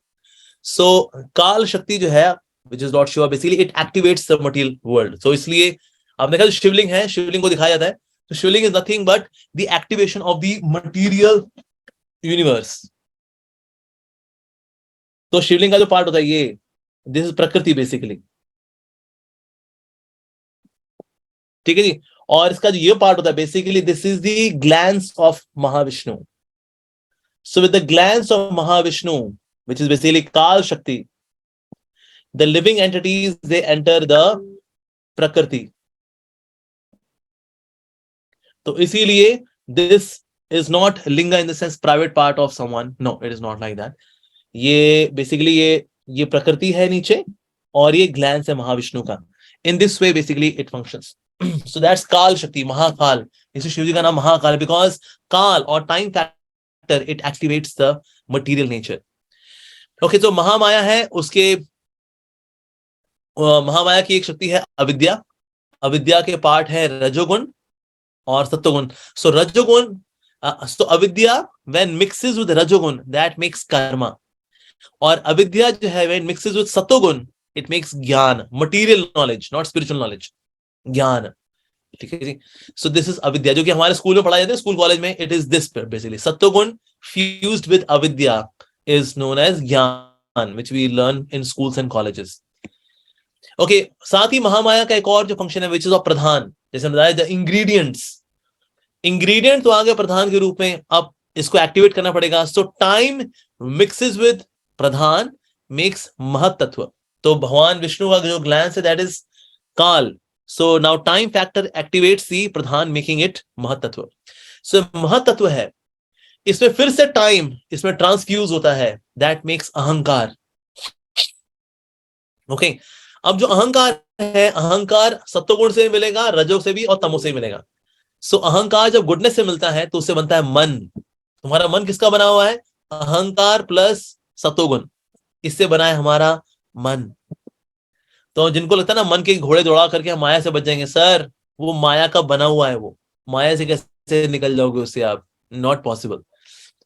सो काल शक्ति जो है which is Lord Shiva, basically it activates the material world. So इसलिए आपने देखा शिवलिंग है, शिवलिंग को दिखाया जाता है, तो Shivling is nothing but the activation of the material universe. तो शिवलिंग का जो पार्ट होता है ये, दिस इज प्रकृति बेसिकली, ठीक है जी। और इसका जो ये पार्ट होता है basically this is the glance of Mahavishnu. So with the glance of Mahavishnu which is basically Kal Shakti, the living entities they enter the Prakriti. तो इसीलिए this is not linga in the sense private part of someone, no it is not like that. ये basically ये प्रकृति है नीचे और ये glans है महाविष्णु का। In this way basically it functions. So that's Kal Shakti, Mahakal. इसे शिव जी का नाम महाकाल है because काल और time factor it activates the material nature. Okay तो महामाया है, उसके महामाया की एक शक्ति है अविद्या। अविद्या के पार्ट है रजोगुण और सत्वगुण। सो रजोगुण, सो अविद्या व्हेन मिक्सेस विद रजोगुण दैट मेक्स कर्मा, और अविद्या जो है व्हेन मिक्सेस विद सत्वगुण इट मेक्स ज्ञान, material knowledge not spiritual knowledge, ज्ञान, ठीक है जी। सो दिस इज अविद्या, जो कि हमारे स्कूल में पढ़ाया जाता है, स्कूल कॉलेज में इट इज दिस बेसिकली सत्वगुण फ्यूज्ड विद अविद्या is known as ज्ञान which we learn in schools and colleges. Okay, साथ ही महामाया का एक और जो फंक्शन है which is of प्रधान, जैसे बताया the ingredients, ingredient तो आ गया प्रधान के रूप में, अब इसको एक्टिवेट करना पड़ेगा। So time mixes with Pradhan makes महत तत्व। तो भगवान विष्णु का जो ग्लैंस है that is काल। So now time factor activates the Pradhan making it महत तत्व। So महत तत्व है, इसमें फिर से टाइम इसमें ट्रांसफ्यूज होता है, दैट मेक्स अहंकार। ओके, अब जो अहंकार है, अहंकार सत्वगुण से मिलेगा, रजो से भी और तमो से मिलेगा। सो अहंकार जब गुडनेस से मिलता है तो उससे बनता है मन। तुम्हारा मन किसका बना हुआ है? अहंकार प्लस सत्वगुण, इससे बना है हमारा मन। तो जिनको लगता है ना मन के घोड़े दौड़ा करके हम माया से बच जाएंगे, सर वो माया का बना हुआ है, वो माया से कैसे निकल जाओगे उससे आप, नॉट पॉसिबल,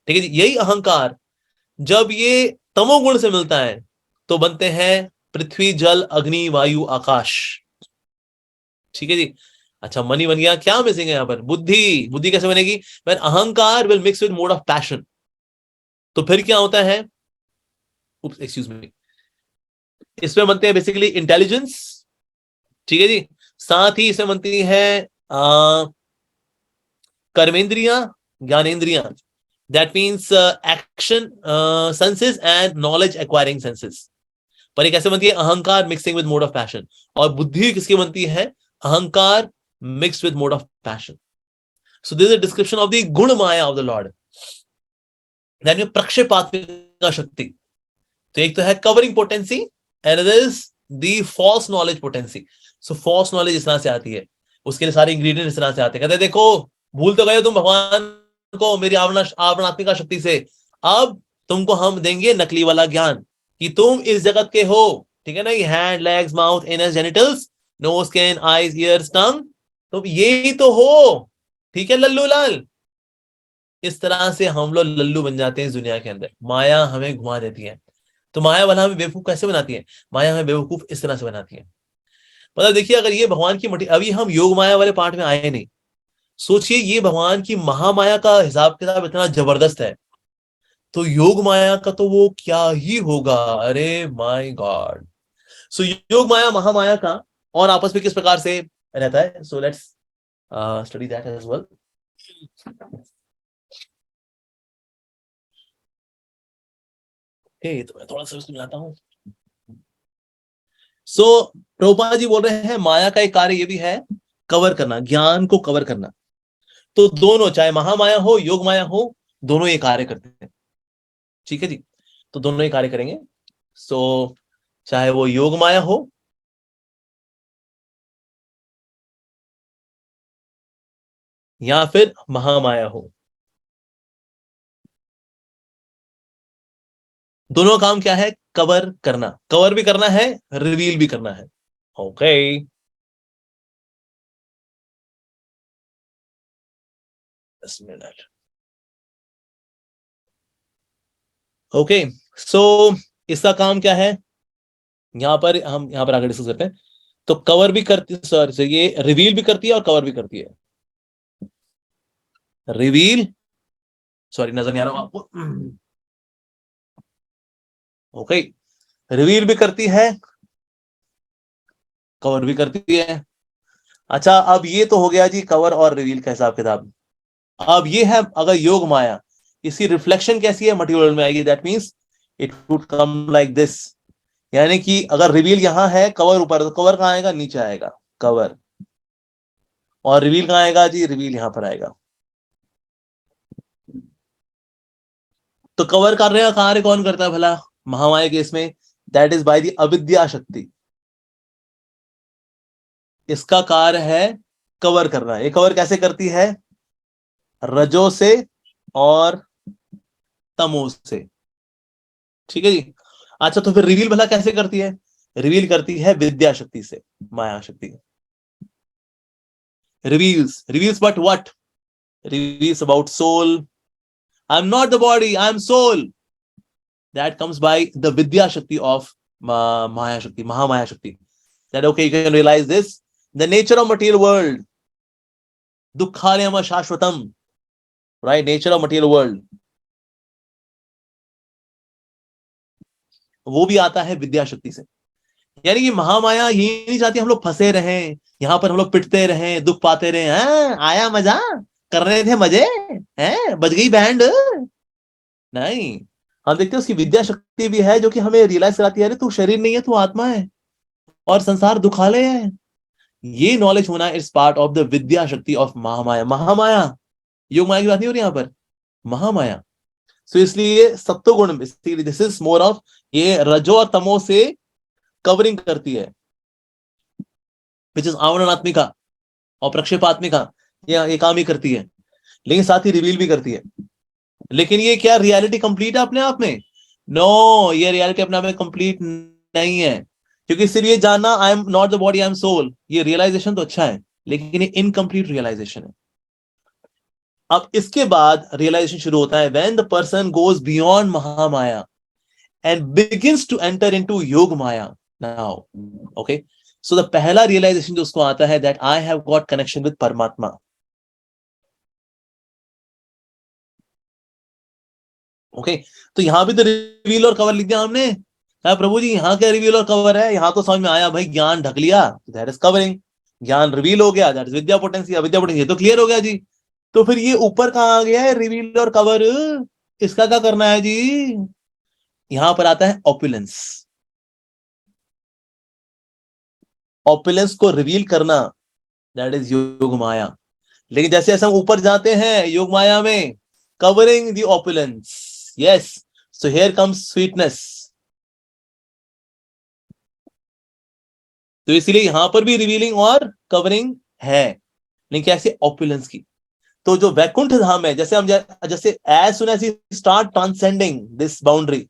ठीक है जी। यही अहंकार जब ये तमोगुण से मिलता है तो बनते हैं पृथ्वी, जल, अग्नि, वायु, आकाश, ठीक है जी। अच्छा, मनी बन गया, क्या मिसिंग है यहाँ पर? बुद्धि। बुद्धि कैसे बनेगी? व्हेन अहंकार will mix with mode of passion, तो फिर क्या होता है? एक्सक्यूज मी, इसमें बनते हैं बेसिकली इंटेलिजेंस, ठीक है जी। साथ ही इसमें बनती है कर्मेंद्रियां, ज्ञानेंद्रियां, that means action senses and knowledge acquiring senses. पर ये कैसे बनती है? अहंकार mixing with mode of passion. और बुद्धि किसकी बनती है? अहंकार mix with mode of passion. So this is a description of the गुण Maya of the Lord, that means प्रक्षेपात्मिका शक्ति। तो एक तो है covering potency and other is the false knowledge potency. So false knowledge इस तरह से आती है, उसके लिए सारे इंग्रेडिएंट इस तरह से आते हैं। कहते हैं देखो, भूल तो गए हो तुम भगवान को मेरी आवरणात्मिका शक्ति से, अब तुमको हम देंगे नकली वाला ज्ञान कि तुम इस जगत के हो, ठीक है ना। ये hand, legs, mouth, anus, genitals, nose, skin, eyes, ears, tongue, तो यही तो हो, ठीक है लल्लू लाल। इस तरह से हम लोग लल्लू बन जाते हैं इस दुनिया के अंदर, माया हमें घुमा देती है। तो माया वाला हमें बेवकूफ कैसे बनाती है? माया हमें बेवकूफ इस तरह से बनाती है। मतलब देखिए, अगर ये भगवान की मटी, अभी हम योग माया वाले पार्ट में आए नहीं, सोचिए ये भगवान की महामाया का हिसाब किताब इतना जबरदस्त है, तो योग माया का तो वो क्या ही होगा। अरे माय गॉड। सो योग माया महामाया का और आपस में किस प्रकार से रहता है, so let's study that as well. तो मैं थोड़ा सा उसको मिलाता हूं। सो प्रभुपाद जी बोल रहे हैं माया का एक कार्य ये भी है कवर करना, ज्ञान को कवर करना। तो दोनों, चाहे महामाया हो योग माया हो, दोनों ये कार्य करते हैं, ठीक है जी। तो दोनों ही कार्य करेंगे। सो चाहे वो योग माया हो या फिर महामाया हो, दोनों काम क्या है? कवर करना, कवर भी करना है, रिवील भी करना है। Okay, minute. ओके, सो इसका काम क्या है? यहां पर हम यहां पर आगे डिस्कस करते हैं। तो कवर भी करती, सॉरी, ये रिवील भी करती है और कवर भी करती है। रिवील, सॉरी नजर नहीं आ रहा आपको। ओके, रिवील भी करती है, कवर भी करती है। अच्छा, अब ये तो हो गया जी कवर और रिवील का हिसाब किताब। अब ये है अगर योग माया, इसकी रिफ्लेक्शन कैसी है? मटेरियल में आएगी। That means it would come like this. यानी कि अगर रिवील यहां है, कवर ऊपर, तो कवर कहां आएगा? नीचे आएगा कवर। और रिवील कहां आएगा जी? रिवील यहां पर आएगा। तो कवर कार्य का कार्य कौन करता है भला महामाया के इसमें? दैट इज बाय द अविद्या शक्ति। इसका कार्य है कवर करना। ये कवर कैसे करती है? रजो से और तमो से। ठीक है जी। अच्छा, तो फिर रिवील भला कैसे करती है? रिवील करती है विद्या शक्ति से, माया शक्ति। Reveals but what? Reveals about soul. I am not the body, I am soul. That comes by the विद्या शक्ति ऑफ माया शक्ति, महामाया शक्ति। That okay, you can realize this. The nature of material world. Dukkhalayam shashvatam. Right? Nature of material world. वो भी आता है विद्या शक्ति से। यानी कि महामाया ये नहीं चाहती हम लोग फंसे रहें, यहां पर हम लोग पिटते रहें, दुख पाते रहे। हाँ, आया मजा, कर रहे थे मजे, हैं, बज गई बैंड। नहीं, हम देखते हैं उसकी विद्या शक्ति भी है जो कि हमें रियलाइज कराती है, अरे तू शरीर नहीं है, तू आत्मा है और संसार दुखालय है। ये नॉलेज होना इज पार्ट ऑफ द विद्या शक्ति ऑफ महामाया। महामाया, योग माया की बात नहीं हो रही यहां पर, महामाया। सो इसलिए सत्वगुण, दिस इज मोर ऑफ, ये रजो और तमो से कवरिंग करती है, विच इज आवरणात्मिका और प्रक्षेपात्मिका। ये काम ही करती है, लेकिन साथ ही रिवील भी करती है। लेकिन ये क्या रियलिटी कंप्लीट है अपने आप में? नो, ये रियलिटी अपने आप में कंप्लीट नहीं है। क्योंकि सिर्फ ये जानना I am not the body, I am soul, ये रियलाइजेशन तो अच्छा है, लेकिन ये इनकम्प्लीट रियलाइजेशन है। अब इसके बाद रियलाइजेशन शुरू होता है when the person goes beyond Mahamaya and begins to enter into Yoga Maya now. Okay, so the पहला रियलाइजेशन जो उसको आता है, that I have got connection with Paramatma. Okay, तो यहां भी तो रिवील और कवर लिख दिया हमने। हाँ प्रभु जी, यहाँ क्या रिवील और कवर है? यहाँ तो समझ में आया भाई, ज्ञान ढक लिया, दैट इज कवरिंग। ज्ञान रिवील हो गया, दैट इज विद्या पोटेंसी। अविद्या पोटेंसी, ये तो क्लियर हो गया जी। तो फिर ये ऊपर कहाँ आ गया है, रिवील और कवर? इसका क्या करना है जी? यहां पर आता है ऑपुलेंस। ऑपुलेंस को रिवील करना, दैट इज योग माया। लेकिन जैसे जैसे हम ऊपर जाते हैं योग माया में, covering the opulence, yes, so here comes sweetness. तो इसलिए यहां पर भी रिवीलिंग और कवरिंग है, लेकिन कैसे? ऑपुलेंस की। तो जो वैकुंठ धाम है, जैसे हम जैसे as soon as start transcending this boundary,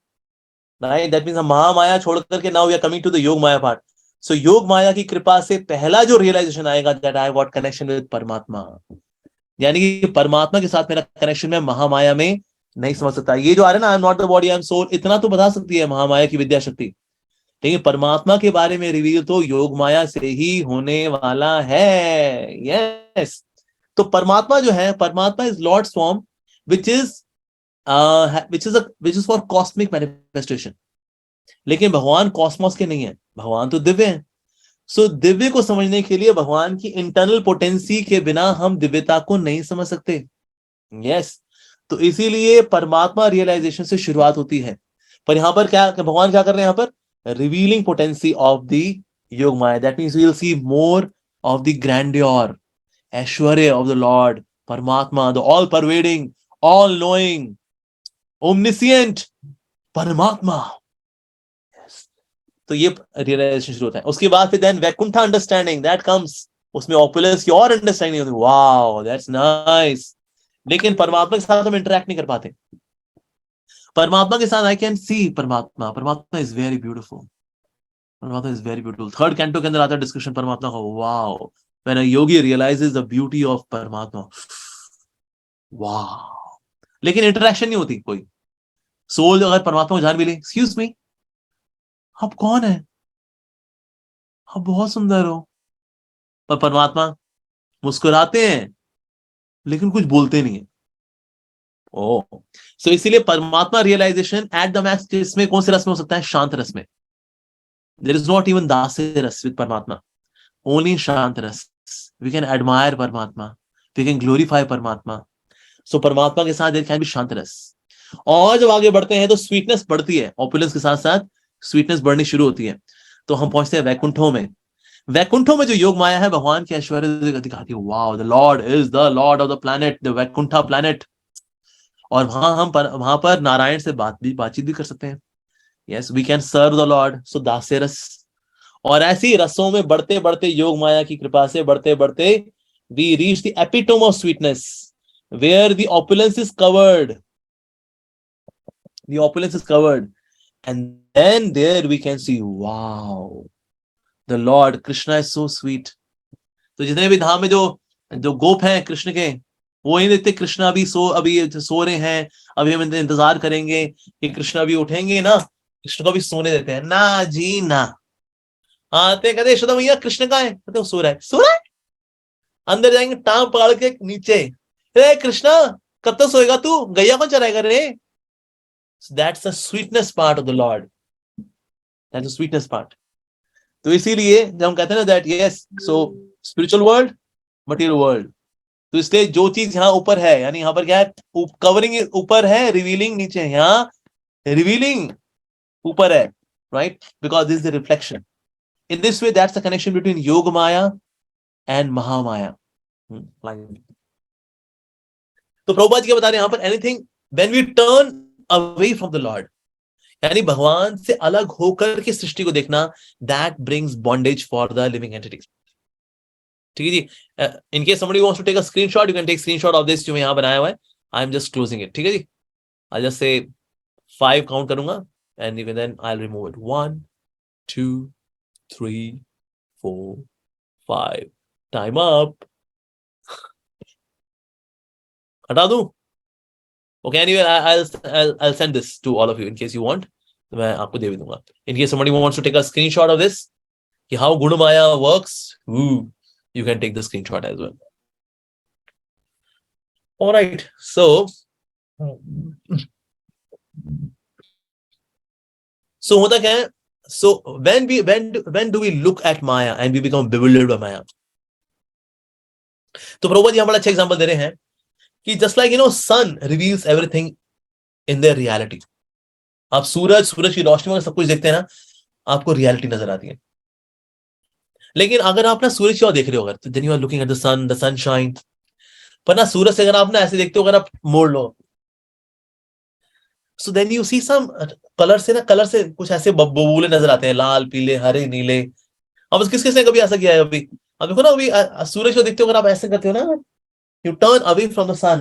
right, that means हम महामाया छोड़ करके now we are coming to the Yoga Maya part. सो योग माया की कृपा से पहला जो रियलाइजेशन आएगा, that I got connection with परमात्मा। यानी कि परमात्मा के साथ मेरा कनेक्शन में महामाया में नहीं समझ सकता। ये जो आ रहा है ना, I am not the body, I am soul, इतना तो बता सकती है महामाया की विद्या शक्ति, लेकिन परमात्मा के बारे में रिवील तो योग माया से ही होने वाला है। यस, तो परमात्मा जो है, Paramatma is lord's form which is for cosmic manifestation. लेकिन भगवान कॉस्मोस के नहीं है, भगवान तो दिव्य है। सो दिव्य को समझने के लिए भगवान की इंटरनल पोटेंसी के बिना हम दिव्यता को नहीं समझ सकते। यस, तो इसीलिए परमात्मा रियलाइजेशन से शुरुआत होती है। पर यहां पर क्या भगवान क्या कर रहे हैं? यहां पर revealing potency of the Yoga Maya. That means we will see more of the grandeur, ऐश्वर्य of the Lord Paramatma, the all pervading, all knowing, omniscient Paramatma. तो ये रियलाइजेशन शुरू होता है। उसके बाद फिर then Vaikuntha understanding that comes, उसमें ऑपुलेंस की और अंडरस्टैंडिंग होती है, वाओ दैट्स नाइस। लेकिन परमात्मा के साथ हम इंटरेक्ट नहीं कर पाते। परमात्मा के साथ I can see Paramatma, Paramatma is very beautiful, Paramatma is very beautiful. Third canto के अंदर आता है डिस्कशन परमात्मा का, wow when a yogi realises the beauty of Paramatma, wow. लेकिन इंटरेक्शन नहीं होती कोई। सोल अगर परमात्मा को जान भी ले, एक्सक्यूज मी आप कौन है, आप बहुत सुंदर हो, पर परमात्मा मुस्कुराते हैं लेकिन कुछ बोलते नहीं है। ओ सो इसीलिए परमात्मा रियलाइजेशन एट द मैक्स इसमें कौन से रस में हो सकता है, शांत रस में। देयर इज नॉट इवन दास्य रस विद परमात्मा, ओनली शांत रस। वी कैन एडमायर परमात्मा, वी कैन ग्लोरीफाई परमात्मा। सो परमात्मा के साथ देयर कैन बी शांत रस। और जब आगे बढ़ते हैं तो स्वीटनेस बढ़ती है, ऑपुलेंस के साथ साथ स्वीटनेस बढ़नी शुरू होती है। तो हम पहुंचते हैं वैकुंठों में। वैकुंठों में जो योग माया है भगवान के ऐश्वर्य दिखाती है। Wow the Lord is the Lord of the planet, the Vaikuntha planet. और वहां पर नारायण से बातचीत भी कर सकते हैं। Yes we can serve the Lord, so दास्य रस। और ऐसी रसों में बढ़ते बढ़ते योग माया की कृपा से बढ़ते बढ़ते we reach the epitome of sweetness where the opulence is covered, the opulence is covered, and then there we can see wow the Lord Krishna is so sweet। तो जितने भी धाम में जो जो गोप हैं कृष्ण के, वो ही देखते कृष्ण अभी सो रहे हैं, अभी हम इंतजार करेंगे कि कृष्ण अभी उठेंगे ना, कृष्ण को भी सोने देते हैं ना जी ना। आते कहते यशोदा भैया कृष्ण का है, कहते वो सो रहा है, सो रहा है। अंदर जाएंगे टांग पकड़ के नीचे, रे कृष्णा कब तक सोएगा तू, गैया कौन चराएगा रे। So that's the sweetness part of the Lord. That's the sweetness part. तो इसीलिए जब हम कहते हैं ना that yes, so spiritual world, material world, तो इसलिए जो चीज यहाँ ऊपर है, यानी यहाँ पर क्या है, कवरिंग ऊपर है, रिवीलिंग नीचे है, यहाँ रिवीलिंग ऊपर है, right? Because this is the reflection. In this way, that's the connection between Yoga Maya and Mahamaya. तो प्रभुपाद जी क्या बता रहे हैं यहाँ पर, anything when we turn away from the Lord, यानी भगवान से अलग होकर के सृष्टि को देखना, that brings bondage for the living entities। ठीक है जी। in case somebody wants to take a screenshot, you can take screenshot of this जो मैं यहाँ बनाया हुआ है। I am just closing it। ठीक है जी। I'll just say 5 काउंट करूंगा and even then I'll remove it। 1 2 3 4 5 time up। हटा दूं? Okay, anyway, I'll send this to all of you in case you want। तो मैं आपको दे भी दूंगा। In case somebody wants to take a screenshot of this, कि how Gunamaya works, you can take the screenshot as well। All right, so होता क्या है? So when do we look at Maya and we become bewildered by Maya? तो प्रभुपाद जी यहाँ बड़ा अच्छा example दे रहे हैं कि just like sun reveals everything in their reality। आप सूरज की रोशनी में सब कुछ देखते हैं ना, आपको रियलिटी नजर आती है। लेकिन अगर आप ना सूरज की ओर देख रहे हो, अगर तो then you are looking at the sun, the sunshine। पर ना सूरज से अगर आप ना ऐसे देखते हो, अगर आप मोड़ लो, so then you see some colour से कुछ ऐसे बबूले नजर आते हैं, लाल पीले हरे नीले। अब किसने कभी ऐसा किया है? अभी अब देखो ना, अभी सूरज को देखते हो, अगर आप ऐसे करते हो ना, you turn away from the sun,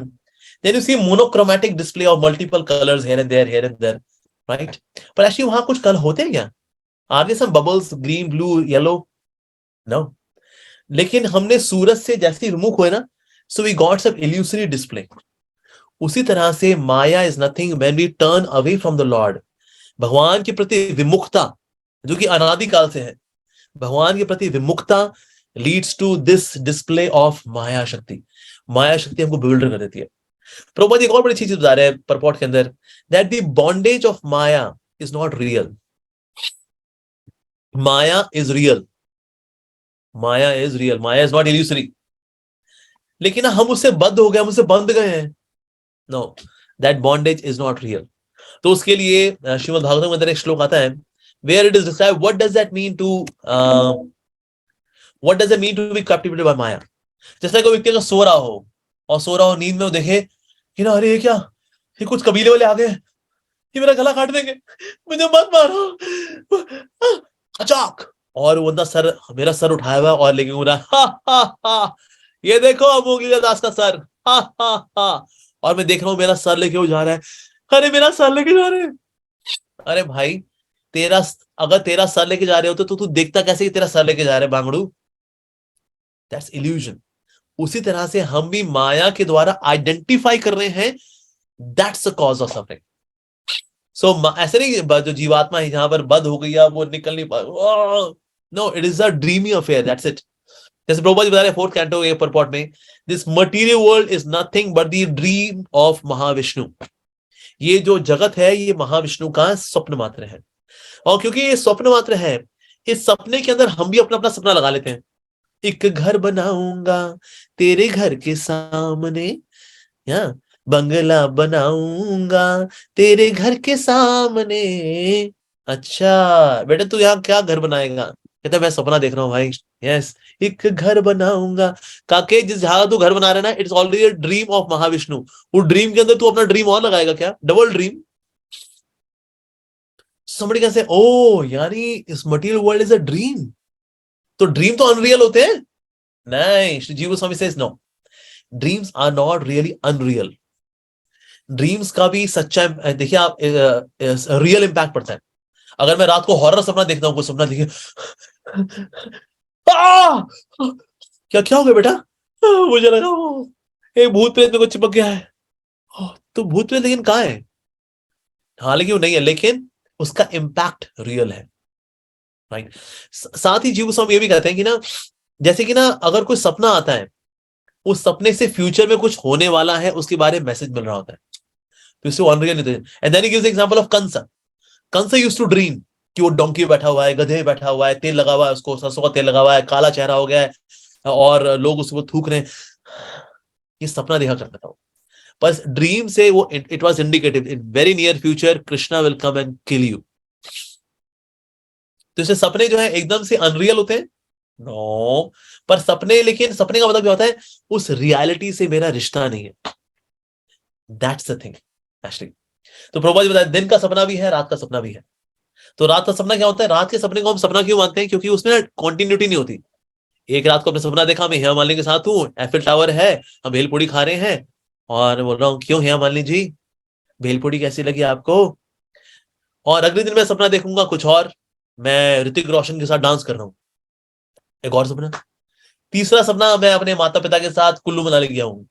then you see monochromatic display of multiple colors here and there, right? पर actually वहां कुछ कलर होते हैं क्या? Are there some bubbles, green, blue, yellow? No। लेकिन हमने सूरज से जैसे ही विमुख हुए ना, so we got some illusory display। उसी तरह से माया is nothing when we turn away from the Lord। भगवान के प्रति विमुखता जो कि अनादिकाल से है, भगवान के प्रति विमुखता leads to this display of माया शक्ति। माया शक्ति हमको bewilder कर देती है। प्रभुपाद जी एक और बड़ी चीज बता रहे हैं परपोर्ट के अंदर, that the bondage of Maya is not real। Maya is real, Maya is real, Maya is not illusory। लेकिन हम उससे बद्ध हो गए, हम उससे बंध गए हैं। No, that bondage is not real। तो उसके लिए श्रीमद् भागवतम के अंदर एक श्लोक आता है where it is described what does that mean to be captivated by Maya। जैसे कोई व्यक्ति अगर सो रहा हो नींद में, वो देखे कि ना, अरे ये क्या, ये कुछ कबीले वाले आ गए, ये मेरा गला काट देंगे, मुझे मत मारो, अचाक, और वो बंदा सर, मेरा सर उठाया हुआ है और लेके घूम रहा है, हा हा हा, ये देखो अमोघलिया दास का सर, हा हा हा। और मैं देख रहा हूँ मेरा सर लेके वो जा रहा है, अरे मेरा सर लेके जा रहे हैं। अरे भाई, तेरा, अगर तेरा सर लेके जा रहे हो तो तू देखता कैसे कि तेरा सर लेके जा रहे हैं बांगड़ू? That's illusion. उसी तरह से हम भी माया के द्वारा आइडेंटिफाई कर रहे हैं, that's the cause of suffering. So ऐसे नहीं जो जीवात्मा है जहां पर बद हो गई है, वो निकल नहीं पा, no, it is a dreamy affair, that's it. जैसे प्रभुपाद जी बता रहे फोर्थ कैंटो के परपॉट में, this material world is nothing but the dream of Mahavishnu. ये जो जगत है ये महाविष्णु का स्वप्न मात्र है, और क्योंकि ये स्वप्न मात्र है, इस सपने के अंदर हम भी अपना अपना सपना लगा लेते हैं। एक घर बनाऊंगा तेरे घर के सामने, या बंगला बनाऊंगा तेरे घर के सामने। अच्छा बेटा, तू यहाँ क्या घर बनाएगा? कहता मैं सपना देख रहा हूँ भाई। यस, एक घर बनाऊंगा। काके जिस जहां तू घर बना रहा है ना, it's already dream of Mahavishnu. वो ड्रीम के अंदर तू अपना ड्रीम और लगाएगा क्या? Double dream. somebody can say, oh यानी इस material world is a dream, तो ड्रीम तो अनरियल होते हैं? नहीं, Shri Jiva Goswami says no, dreams are not really unreal. Dreams का भी सच्चा, देखिए आप, रियल इंपैक्ट पड़ता है। अगर मैं रात को हॉरर सपना देखता हूँ, कोई सपना देखिए, क्या क्या हो गया बेटा? मुझे लगा वो एक भूत प्रेत में कुछ चिपक गया है। तो भूत प्रेत लेकिन कहाँ है? हालांकि वो नहीं है, लेकिन उसका इंपैक्ट रियल है, राइट। साथ ही जीव गोस्वामी ये भी कहते हैं कि ना, जैसे कि ना अगर कोई सपना आता है, उस सपने से फ्यूचर में कुछ होने वाला है उसके बारे में मैसेज मिल रहा होता है, तो इससे वो अनरियल नहीं। And then he gives example of Kansa. Kansa used to dream कि वो डोंकी बैठा हुआ है, गधे बैठा हुआ है, तेल लगा हुआ है, उसको सरसों का तेल लगा हुआ है, काला चेहरा हो गया है, और लोग उसको थूक रहे हैं। ये सपना देखा करता था वो। बस ड्रीम से वो, it was indicative in very near future Krishna will come and kill you. तो इससे सपने जो है एकदम से अनरियल होते हैं? नो, पर सपने, लेकिन सपने का मतलब क्या होता है? उस रियलिटी से मेरा रिश्ता नहीं है, दैट्स द थिंग एक्चुअली। तो प्रभुपाद जी बताया दिन का सपना भी है, रात का सपना भी है। तो रात का सपना क्या होता है? रात के सपने को हम सपना क्यों मानते हैं? क्योंकि उसमें ना कॉन्टिन्यूटी नहीं होती। एक रात को अपने सपना देखा, मैं हेमा मालिनी के साथ हूँ, एफिल टावर है, हम भेलपूरी खा रहे हैं, और बोल रहा हूँ क्यों हेमा मालिनी जी, भेलपूरी कैसी लगी आपको? और अगले दिन मैं सपना देखूंगा कुछ और, मैं ऋतिक रोशन के साथ डांस कर रहा हूँ, एक और सपना। तीसरा सपना, मैं अपने माता पिता के साथ कुल्लू मनाली गया हूँ।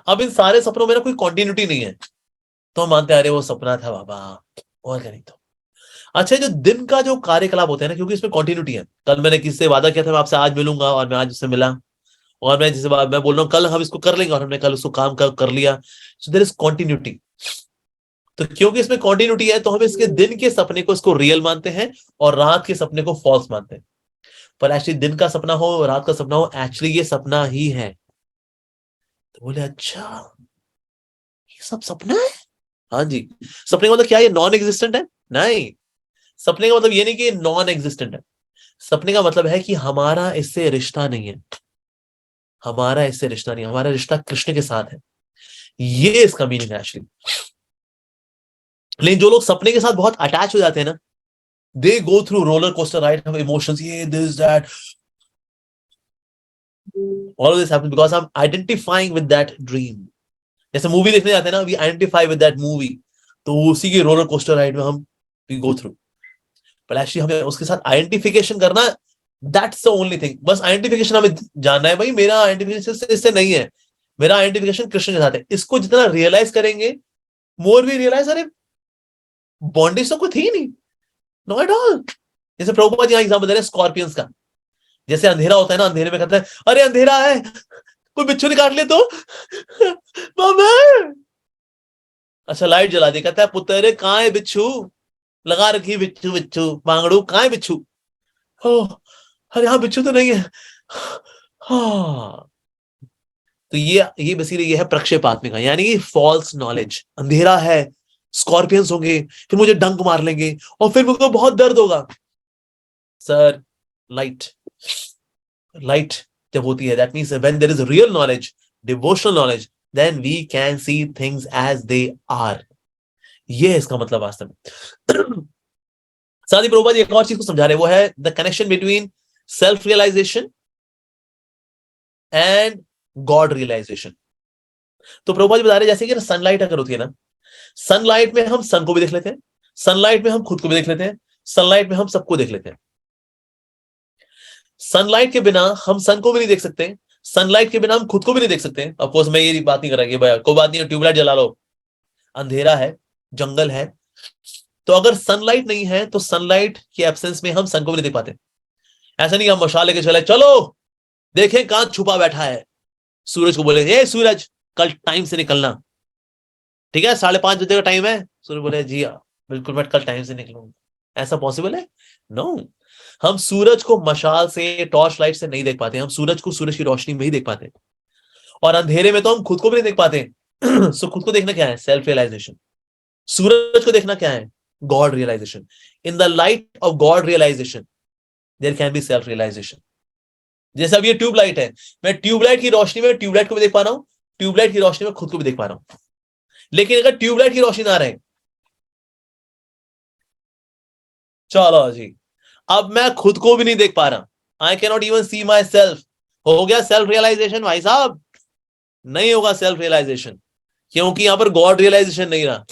अब इन सारे सपनों में ना कोई कॉन्टिन्यूटी नहीं है, तो हम मानते हैं अरे वो सपना था बाबा, और क्या नहीं तो। अच्छा, जो दिन का जो कार्यकलाप होते हैं ना, क्योंकि इसमें कॉन्टिन्यूटी है, कल मैंने किससे वादा किया था मैं आपसे आज मिलूंगा, और मैं आज उससे मिला, और मैं जिसे मैं बोल रहा हूँ कल हम इसको कर लेंगे, और हमने कल उसको काम कर लिया। So there is continuity. तो क्योंकि इसमें कॉन्टिन्यूटी है, तो हम इसके दिन के सपने को इसको रियल मानते हैं, और रात के सपने को फॉल्स मानते हैं। पर एक्चुअली दिन का सपना हो, रात का सपना हो, एक्चुअली ये सपना ही है। तो बोले अच्छा, ये सब सपना है? हाँ जी। सपने का मतलब क्या, ये नॉन एग्जिस्टेंट है? नहीं, सपने का मतलब ये नहीं कि नॉन एग्जिस्टेंट है। सपने का मतलब है कि हमारा इससे रिश्ता नहीं है, हमारा इससे रिश्ता नहीं, हमारा रिश्ता कृष्ण के साथ है। ये इसका मीनिंग है एक्चुअली। लेकिन जो लोग सपने के साथ बहुत अटैच हो जाते हैं ना, they go through roller coaster ride of emotions, ये this that, all of this happens because I am identifying with that dream. जैसे मूवी देखने जाते हैं ना, we identify with that movie, तो उसी की रोलर कोस्टर राइड में हम वी गो थ्रू। पर एक्चुअली हमें उसके साथ आइडेंटिफिकेशन करना, दैट्स द ओनली थिंग। बस आइडेंटिफिकेशन हमें जानना है, भाई मेरा आइडेंटिफिकेशन इससे नहीं है, मेरा आइडेंटिफिकेशन कृष्ण के साथ है। इसको जितना रियलाइज करेंगे, मोर भी रियलाइज, अरे बॉन्डेज तो कोई थी नहीं, नॉट एट ऑल। जैसे प्रभुपाद जी यहाँ एग्जाम्पल दे रहे हैं स्कॉर्पियंस का। जैसे अंधेरा होता है ना, अंधेरे में कहता है अरे अंधेरा है, कोई बिच्छू ने काट ले तो मामा। अच्छा लाइट जला दी, कहता है पुत्र कहाँ है बिच्छू, लगा रखी बिच्छू, बिच्छू बांगड़ू कहाँ है बिच्छू? अरे यहाँ बिच्छू तो नहीं है। हाँ, तो ये बेसिकली ये है प्रक्षेपात्मिका, यानी कि फॉल्स नॉलेज। अंधेरा है, स्कॉर्पियंस होंगे, फिर मुझे डंक मार लेंगे, और फिर मुझे बहुत दर्द होगा। सर लाइट, लाइट जब होती है, that means when there is real knowledge, devotional knowledge, then we can see things as they are. ये है इसका मतलब वास्तव में। साथ ही प्रभुपाद जी एक और चीज को समझा रहे, वो है the connection between self realisation and God realisation. तो प्रभुपाद जी बता रहे जैसे कि ना सनलाइट अगर होती है ना, सनलाइट में हम सन को भी देख लेते हैं, सनलाइट में हम खुद को भी देख लेते हैं, सनलाइट में हम सबको देख लेते हैं। सनलाइट के बिना हम सन को भी नहीं देख सकते, सनलाइट के बिना हम खुद को भी नहीं देख सकते। ऑफ कोर्स मैं ये बात नहीं कर रहा कि भाई कोई बात नहीं, ट्यूबलाइट जला लो, अंधेरा है, जंगल है, तो अगर सनलाइट नहीं है तो सनलाइट की एब्सेंस में हम सन को भी नहीं देख पाते। ऐसा नहीं हम मशाल लेके चले, चलो देखें कहां छुपा बैठा है, सूरज को बोले ए सूरज कल टाइम से निकलना, ठीक है 5:30 बजे का टाइम है, सूरज बोले जी हाँ बिल्कुल मैं कल टाइम से निकलूंगा। ऐसा पॉसिबल है? नो। हम सूरज को मशाल से, टॉर्च लाइट से नहीं देख पाते, हम सूरज को सूरज की रोशनी में ही देख पाते, और अंधेरे में तो हम खुद को भी नहीं देख पाते। सो खुद को देखना क्या है? Self realisation. सूरज को देखना क्या है? God realisation. In the light of God realisation there can be self realisation. जैसे अब ये ट्यूबलाइट है, मैं ट्यूबलाइट की रोशनी में ट्यूबलाइट को भी देख पा रहा हूं, ट्यूबलाइट की रोशनी में खुद को भी देख पा रहा हूं। लेकिन अगर ट्यूबलाइट की रोशनी ना रहे, चलो जी अब मैं खुद को भी नहीं देख पा रहा, I can not even see my self. हो गया सेल्फ रियलाइजेशन भाई साहब? नहीं होगा सेल्फ रियलाइजेशन, क्योंकि यहां पर गॉड रियलाइजेशन नहीं रहा।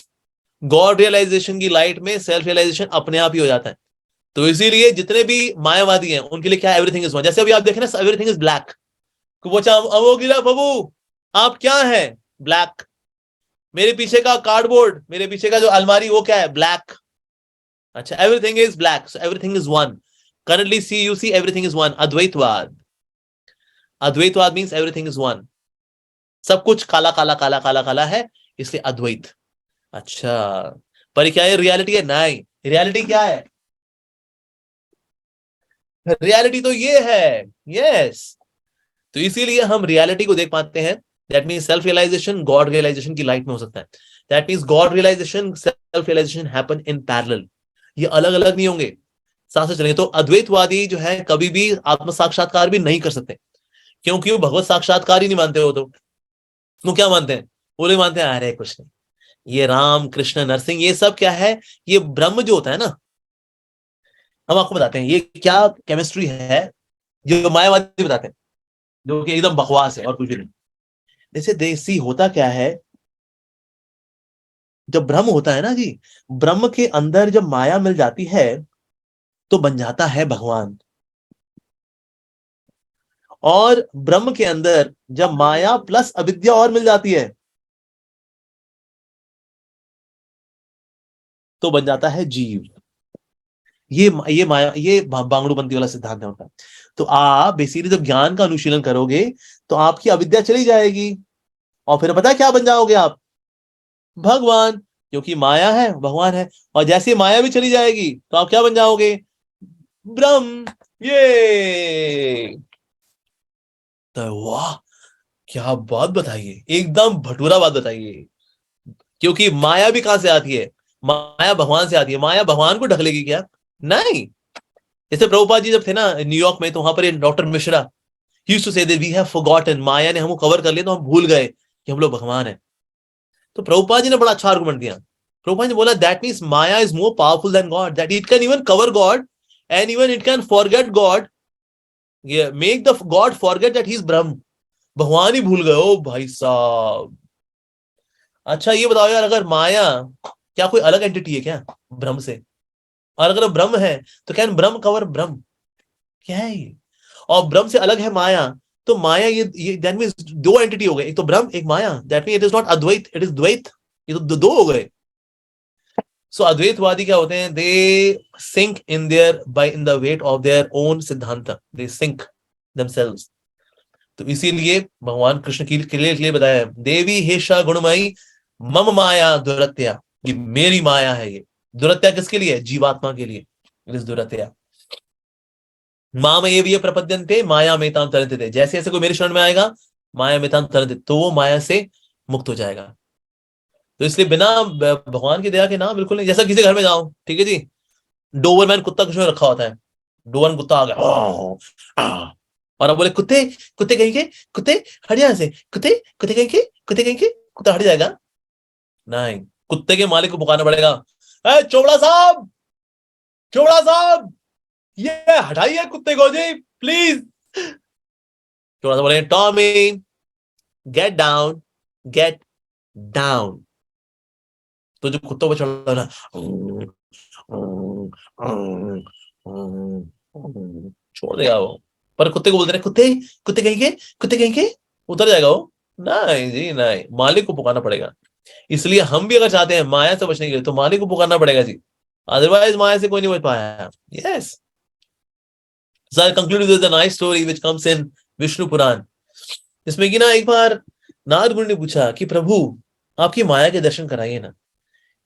गॉड रियलाइजेशन की लाइट में सेल्फ रियलाइजेशन अपने आप ही हो जाता है। तो इसीलिए जितने भी मायावादी हैं उनके लिए क्या एवरीथिंग इज वन। जैसे अभी आप देखें ना एवरीथिंग इज ब्लैक, वो गिला बाबू आप क्या है? ब्लैक। मेरे पीछे का कार्डबोर्ड, मेरे पीछे का जो अलमारी वो क्या है? ब्लैक। अच्छा everything is black, so everything is one. Currently see you see everything is one. अद्वैतवाद, अद्वैतवाद मींस एवरीथिंग इज वन, सब कुछ काला काला काला काला काला है, इसलिए अद्वैत। अच्छा पर क्या ये रियलिटी है? नहीं। रियलिटी क्या है? रियलिटी तो ये है, यस। तो इसीलिए हम रियलिटी को देख पाते हैं। That means self realization God realization की लाइट में हो सकता है। That means God realization self realization happen in parallel, ये अलग अलग नहीं होंगे, साथ साथ चलेंगे। तो अद्वैतवादी जो है कभी भी आत्म साक्षात्कार भी नहीं कर सकते, क्योंकि वो भगवत साक्षात्कार ही नहीं मानते हो। तो वो क्या मानते हैं? वो लोग मानते हैं अरे कुछ नहीं, ये राम कृष्ण नरसिंह ये सब क्या है, ये ब्रह्म जो होता है ना, हम आपको बताते हैं ये क्या केमिस्ट्री है, जो मायावादी बताते हैं, जो कि एकदम बकवास है और कुछ भी नहीं। जैसे देसी होता क्या है, जब ब्रह्म होता है ना जी, ब्रह्म के अंदर जब माया मिल जाती है तो बन जाता है भगवान। और ब्रह्म के अंदर जब माया प्लस अविद्या और मिल जाती है तो बन जाता है जीव। ये माया, ये बांगड़ूपंथी वाला सिद्धांत है उनका। तो आप बेसिकली जब ज्ञान का अनुशीलन करोगे तो आपकी अविद्या चली जाएगी, और फिर पता है क्या बन जाओगे आप? भगवान, क्योंकि माया है भगवान है। और जैसे माया भी चली जाएगी तो आप क्या बन जाओगे? ब्रह्म। ये तो वाह क्या बात बताइए, एकदम भटूरा बात बताइए। क्योंकि माया भी कहां से आती है? माया भगवान से आती है। माया भगवान को ढक लेगी क्या? नहीं। जैसे प्रभुपाद जी जब थे ना न्यूयॉर्क में, तो वहां पर डॉक्टर मिश्रा ही used to say that we have forgotten, Maya ने हमको कवर कर लिया तो हम भूल गए कि हम लोग भगवान हैं। तो प्रभुपाद जी ने बड़ा अच्छा आर्गुमेंट दिया। प्रभुपाद जी बोला that means Maya is more powerful than God, that it can even cover God and even it can forget God, make the God forget that he is ब्रह्म। भगवान ही भूल गए ओ भाई साहब। अच्छा ये बताओ यार, अगर माया क्या कोई अलग एंटिटी है क्या ब्रह्म से? और अगर ब्रह्म है तो कैन ब्रह्म कवर ब्रह्म? क्या है ये? और ब्रह्म से अलग है माया, तो माया ये दैट मींस दो एंटिटी हो गए, एक तो ब्रह्म एक माया। That means it is not Advaita, it is Dvaita. ये तो दो हो गए। सो अद्वैतवादी क्या होते हैं? They think in their by in the weight of their own सिद्धांत, दे सिंक देमसेल्व्स। तो इसीलिए भगवान कृष्ण के लिए बताया, देवी हेषा गुणमयी मम माया दुरत्या, ये मेरी माया है। ये दुरत्या किसके लिए? जीवात्मा के लिए। इट इज दुरत्या। माम ये प्रपद्यन्ते माया मेताम तरन्ते, जैसे जैसे कोई मेरे शरण में आएगा माया मेताम तरन्ते, तो वो माया से मुक्त हो जाएगा। तो इसलिए बिना भगवान की दया के ना बिल्कुल नहीं। जैसा किसी घर में जाओ, ठीक है जी, डोबरमैन कुत्ता कुछ में रखा होता है, डोबरमैन कुत्ता आ गया और अब बोले कुत्ते कुत्ते कहीं के, कुत्ते हट जाए से, कुत्ते कुत्ते कहीं के, कुत्ते कहीं के, कुत्ता हट जाएगा? नहीं, कुत्ते के मालिक को पुकारना पड़ेगा, ए चोबड़ा साहब चोपड़ा साहब ये हटाइए कुत्ते को जी प्लीज। चोपड़ा साहब बोले Tommy get down get down. तो जो कुत्तों पर चढ़ा ना छोड़ देगा वो, पर कुत्ते को बोलते रहे कुत्ते कुत्ते कहीं के, कुत्ते कहीं के, उतर जाएगा वो। नहीं जी नहीं, मालिक को पुकारना पड़ेगा। इसलिए हम भी अगर चाहते हैं माया से बचने के लिए तो मालिक को पुकारना पड़ेगा जी, अदरवाइज माया से कोई नहीं बच पाया। Yes, so I'll conclude with a nice story which comes in Vishnu Purana, जिसमें कि ना एक बार नारद मुनि ने पूछा कि प्रभु आपकी माया के दर्शन कराइए ना,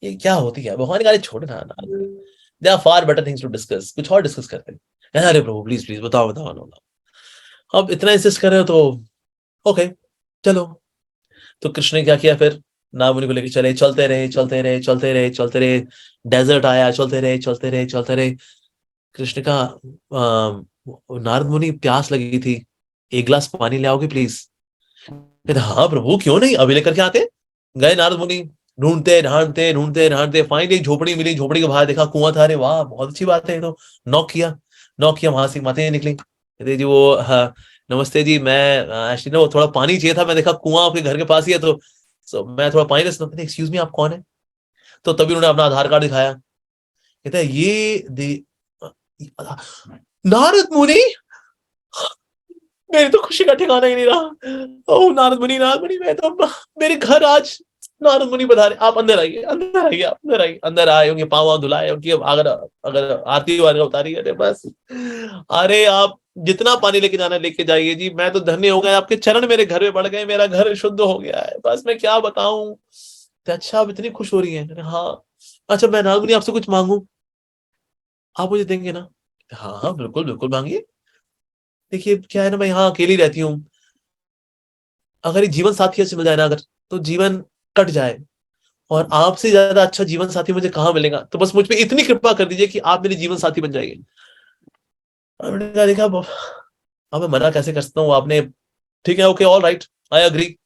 ये क्या होती है। भगवान ने कहा छोड़ ना Narad, they are far better things to discuss, कुछ और डिस्कस करते हैं। अरे प्रभु प्लीज प्लीज बताओ बताओ बताओ। अब इतना इंसिस्ट कर रहे हो तो ओके चलो। तो कृष्ण ने क्या किया फिर, नारद मुनि को लेकर चले, चलते रहे चलते रहे चलते रहे चलते रहे, डेजर्ट आया, चलते रहे चलते रहे चलते रहे। कृष्ण का नारद मुनि प्यास लगी थी, एक गिलास पानी ले आओगे प्लीज। कहते हाँ प्रभु क्यों नहीं, अभी लेकर के आते। गए नारद मुनि, ढूंढते ढांढते ढूंढते ढांढते फाइनली एक झोपड़ी मिली, झोपड़ी के बाहर देखा कुआं था। अरे वाह बहुत अच्छी बात है, तो नॉक किया, नॉक किया, वहां से माते निकली। कहते जी वो हाँ, नमस्ते जी, मैं एक्चुअली ना वो थोड़ा पानी चाहिए था, मैं देखा कुआं आपके घर के पास ही है, तो मैं थोड़ा पानी ले सकता हूँ। एक्सक्यूज मी आप कौन है। तो तभी उन्होंने अपना आधार कार्ड दिखाया। कहता है ये नारद मुनि, मेरी तो खुशी का ठिकाना ही नहीं रहा। ओ नारद मुनि मैं तो, मेरे घर आज नारद मुनि पधारे। आप अंदर आइए अंदर आइए आप अंदर आइए। अंदर आए होंगे, पाँव धुलाए उनकी, अगर अगर आरती वारती उतारी। अरे बस, अरे आप जितना पानी लेके जाना लेके जाइए जी, मैं तो धन्य हो गया, आपके चरण मेरे घर में बढ़ गए, मेरा घर शुद्ध हो गया है, बस मैं क्या बताऊं। तो अच्छा आप इतनी खुश हो रही है। हाँ अच्छा, मैं नारद मुनि आपसे कुछ मांगू, आप मुझे देंगे ना। हाँ हाँ बिल्कुल बिल्कुल मांगिए। देखिए क्या है ना, मैं यहाँ अकेली रहती हूँ, अगर एक जीवन साथी अच्छे मिल जाए ना अगर, तो जीवन कट जाए, और आपसे ज्यादा अच्छा जीवन साथी मुझे कहाँ मिलेगा। तो बस मुझ पे इतनी कृपा कर दीजिए कि आप मेरे जीवन साथी बन जाइए। और मैंने कहा देखा अब मैं मना कैसे कर सकता हूँ, आपने ठीक है okay all right I agree.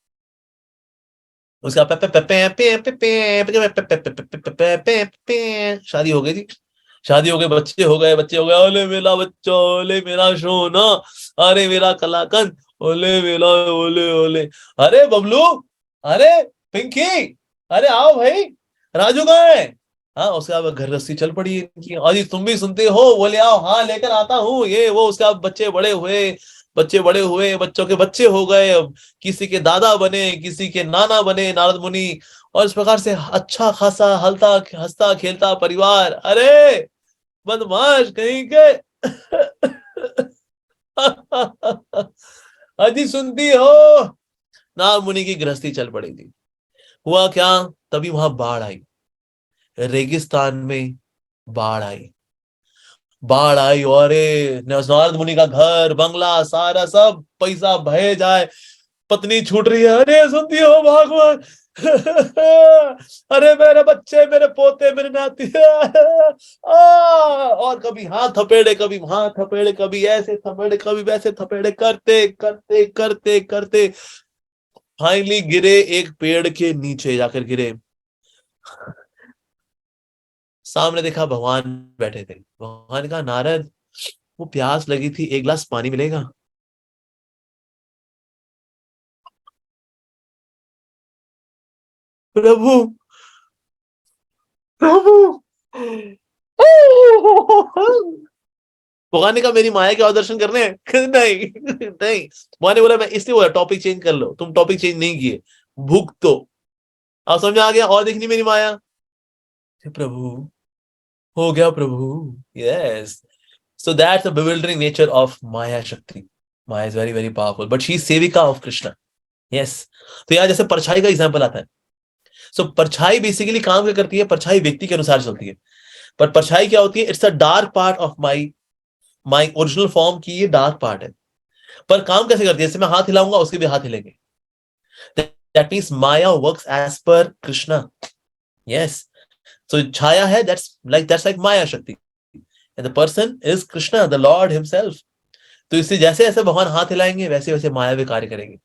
उसका शादी हो गई थी, शादी हो गई, बच्चे हो गए, बच्चे हो गए। ओले मेरा बच्चा, ओले मेरा सोना, अरे मेरा कलाकंद, ओले मेरा ओले ओले। अरे बबलू, अरे पिंकी, अरे आओ भाई, राजू कहाँ है। हाँ उसका अब घर रस्सी चल पड़ी इनकी। अजी तुम भी सुनते हो, बोले आओ, हाँ लेकर आता हूँ ये वो। उसका बच्चे बड़े हुए, बच्चे बड़े हुए, बच्चों के बच्चे हो गए, किसी के दादा बने, किसी के नाना बने नारद मुनि, और इस प्रकार से अच्छा खासा हलता हंसता खेलता परिवार। अरे बदमाश कहीं के। अजी सुनती हो, नारद मुनि की गृहस्थी चल पड़ी थी। हुआ क्या, तभी वहां बाढ़ आई, रेगिस्तान में बाढ़ आई, बाढ़ आई। और नारद मुनि का घर बंगला सारा सब पैसा बह जाए, पत्नी छूट रही है। अरे सुनती हो भगवान, अरे मेरे बच्चे, मेरे पोते, मेरे नाती। और कभी हाथ थपेड़े, कभी वहां थपेड़े, कभी ऐसे थपेड़े, कभी वैसे थपेड़े, करते करते करते करते फाइनली गिरे, एक पेड़ के नीचे जाकर गिरे। सामने देखा भगवान बैठे थे। भगवान ने कहा नारद वो प्यास लगी थी, एक गिलास पानी मिलेगा। प्रभु प्रभु, भगवान ने कहा मेरी माया के और दर्शन करने हैं? नहीं नहीं। भगवान ने बोला मैं इसलिए बोला टॉपिक चेंज कर लो, तुम टॉपिक चेंज नहीं किए, भूख तो अब समझ आ गया, और देखनी मेरी माया। प्रभु हो गया प्रभु। Yes, so that's the bewildering nature of Maya Shakti. Maya is very very powerful, but she is सेविका of Krishna. Yes. तो यहाँ जैसे परछाई का एग्जांपल आता है। सो परछाई बेसिकली काम क्या करती है, परछाई व्यक्ति के अनुसार चलती है, पर परछाई क्या होती है, it's a dark part of my original form की, ये डार्क पार्ट है। पर काम कैसे करती है, जैसे मैं हाथ हिलाऊंगा उसके भी हाथ हिलेंगे। That means Maya works as per Krishna. Yes, सो छाया है, दैट्स लाइक माया शक्ति, and the person is Krishna the Lord himself. तो इससे जैसे जैसे भगवान हाथ हिलाएंगे वैसे वैसे माया भी कार्य करेंगे।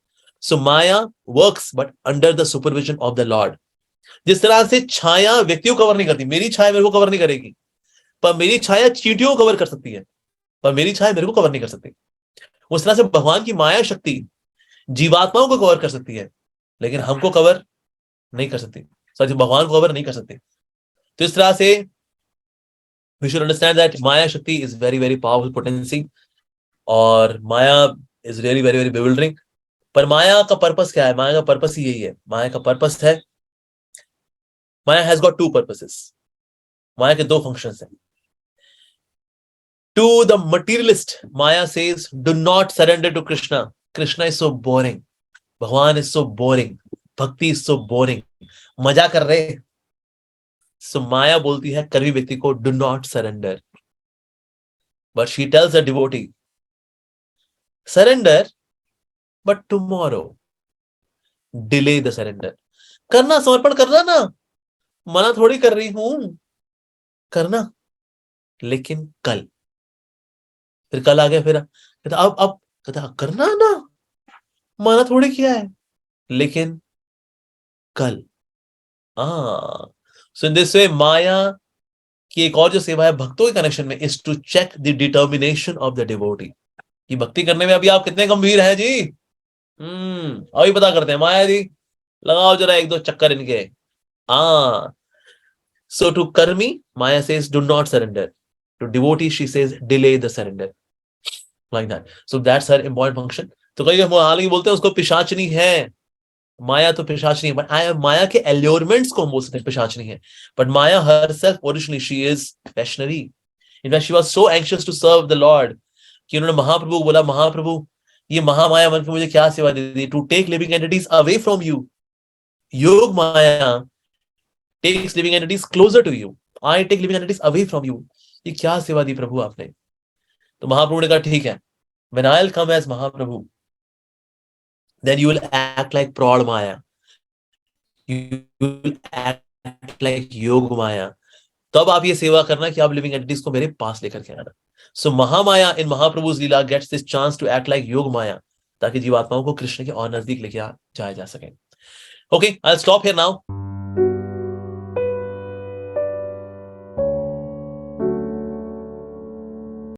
So Maya works but under the supervision of the lord. जिस तरह से छाया व्यक्ति को कवर नहीं करती, मेरी छाया मेरे को कवर नहीं करेगी, पर मेरी छाया चींटियों को कवर कर सकती है, पर मेरी छाया मेरे को कवर नहीं कर सकती। उस तरह से भगवान की माया शक्ति जीवात्माओं को कवर कर सकती है, लेकिन हमको कवर नहीं कर सकती, सॉरी भगवान को कवर नहीं कर सकती। तो इस तरह से we should understand that Maya Shakti is very very powerful potency, और माया is really very very bewildering। पर माया का पर्पस क्या है? माया का पर्पस ही यही है। माया का पर्पस है, माया has got two purposes। माया के दो फंक्शंस हैं। To the materialist, Maya says, do not surrender to Krishna. Krishna is so boring. भगवान is so boring. भक्ति is so boring. मजा कर रहे। So माया बोलती है कर्मी व्यक्ति को, do not surrender. But she tells the devotee, surrender, but tomorrow. Delay the surrender. करना, समर्पण करना ना, मना थोड़ी कर रही हूं, करना, लेकिन कल। फिर कल आ गया, फिर कहता अब कहता करना ना, मना थोड़ी किया है, लेकिन कल। सो इन दिस वे माया की एक और जो सेवा है भक्तों के कनेक्शन में, is to check the determination of the devotee. कि भक्ति करने में अभी आप कितने गंभीर हैं जी, अभी पता करते हैं। माया जी लगाओ जरा एक दो चक्कर इनके। So to karmi Maya says do not surrender, to devotee she says delay the surrender, like that. So that's her important function. तो कई हालांकि बोलते हैं उसको पिशाचनी है, माया तो पिशाचनी है, बट माया के एल्योरमेंट्स को हम बोल सकते हैं पिशाचनी है, but Maya herself originally she is वैष्णवी। In fact she was so anxious to serve the Lord कि उन्होंने महाप्रभु को बोला, महाप्रभु ये महामाया मन के मुझे क्या सेवा दे दी, to take living entities away from you. Yoga Maya takes living entities closer to you, I take living entities away from you. ये क्या सेवा दी प्रभु आपने? तो महाप्रभु ने कहा ठीक है, when I will come as Mahaprabhu, then you will act like Praud Maya. You will act like Yog Maya. तब आप ये सेवा करना कि आप लिविंग एंटिटीज को मेरे पास लेकर के आना। So Mahamaya in Mahaprabhu's lila gets this chance to act like Yoga Maya, ताकि जीवात्माओं को कृष्ण के और नजदीक लेके जाया जा सके। Okay, I will stop here now.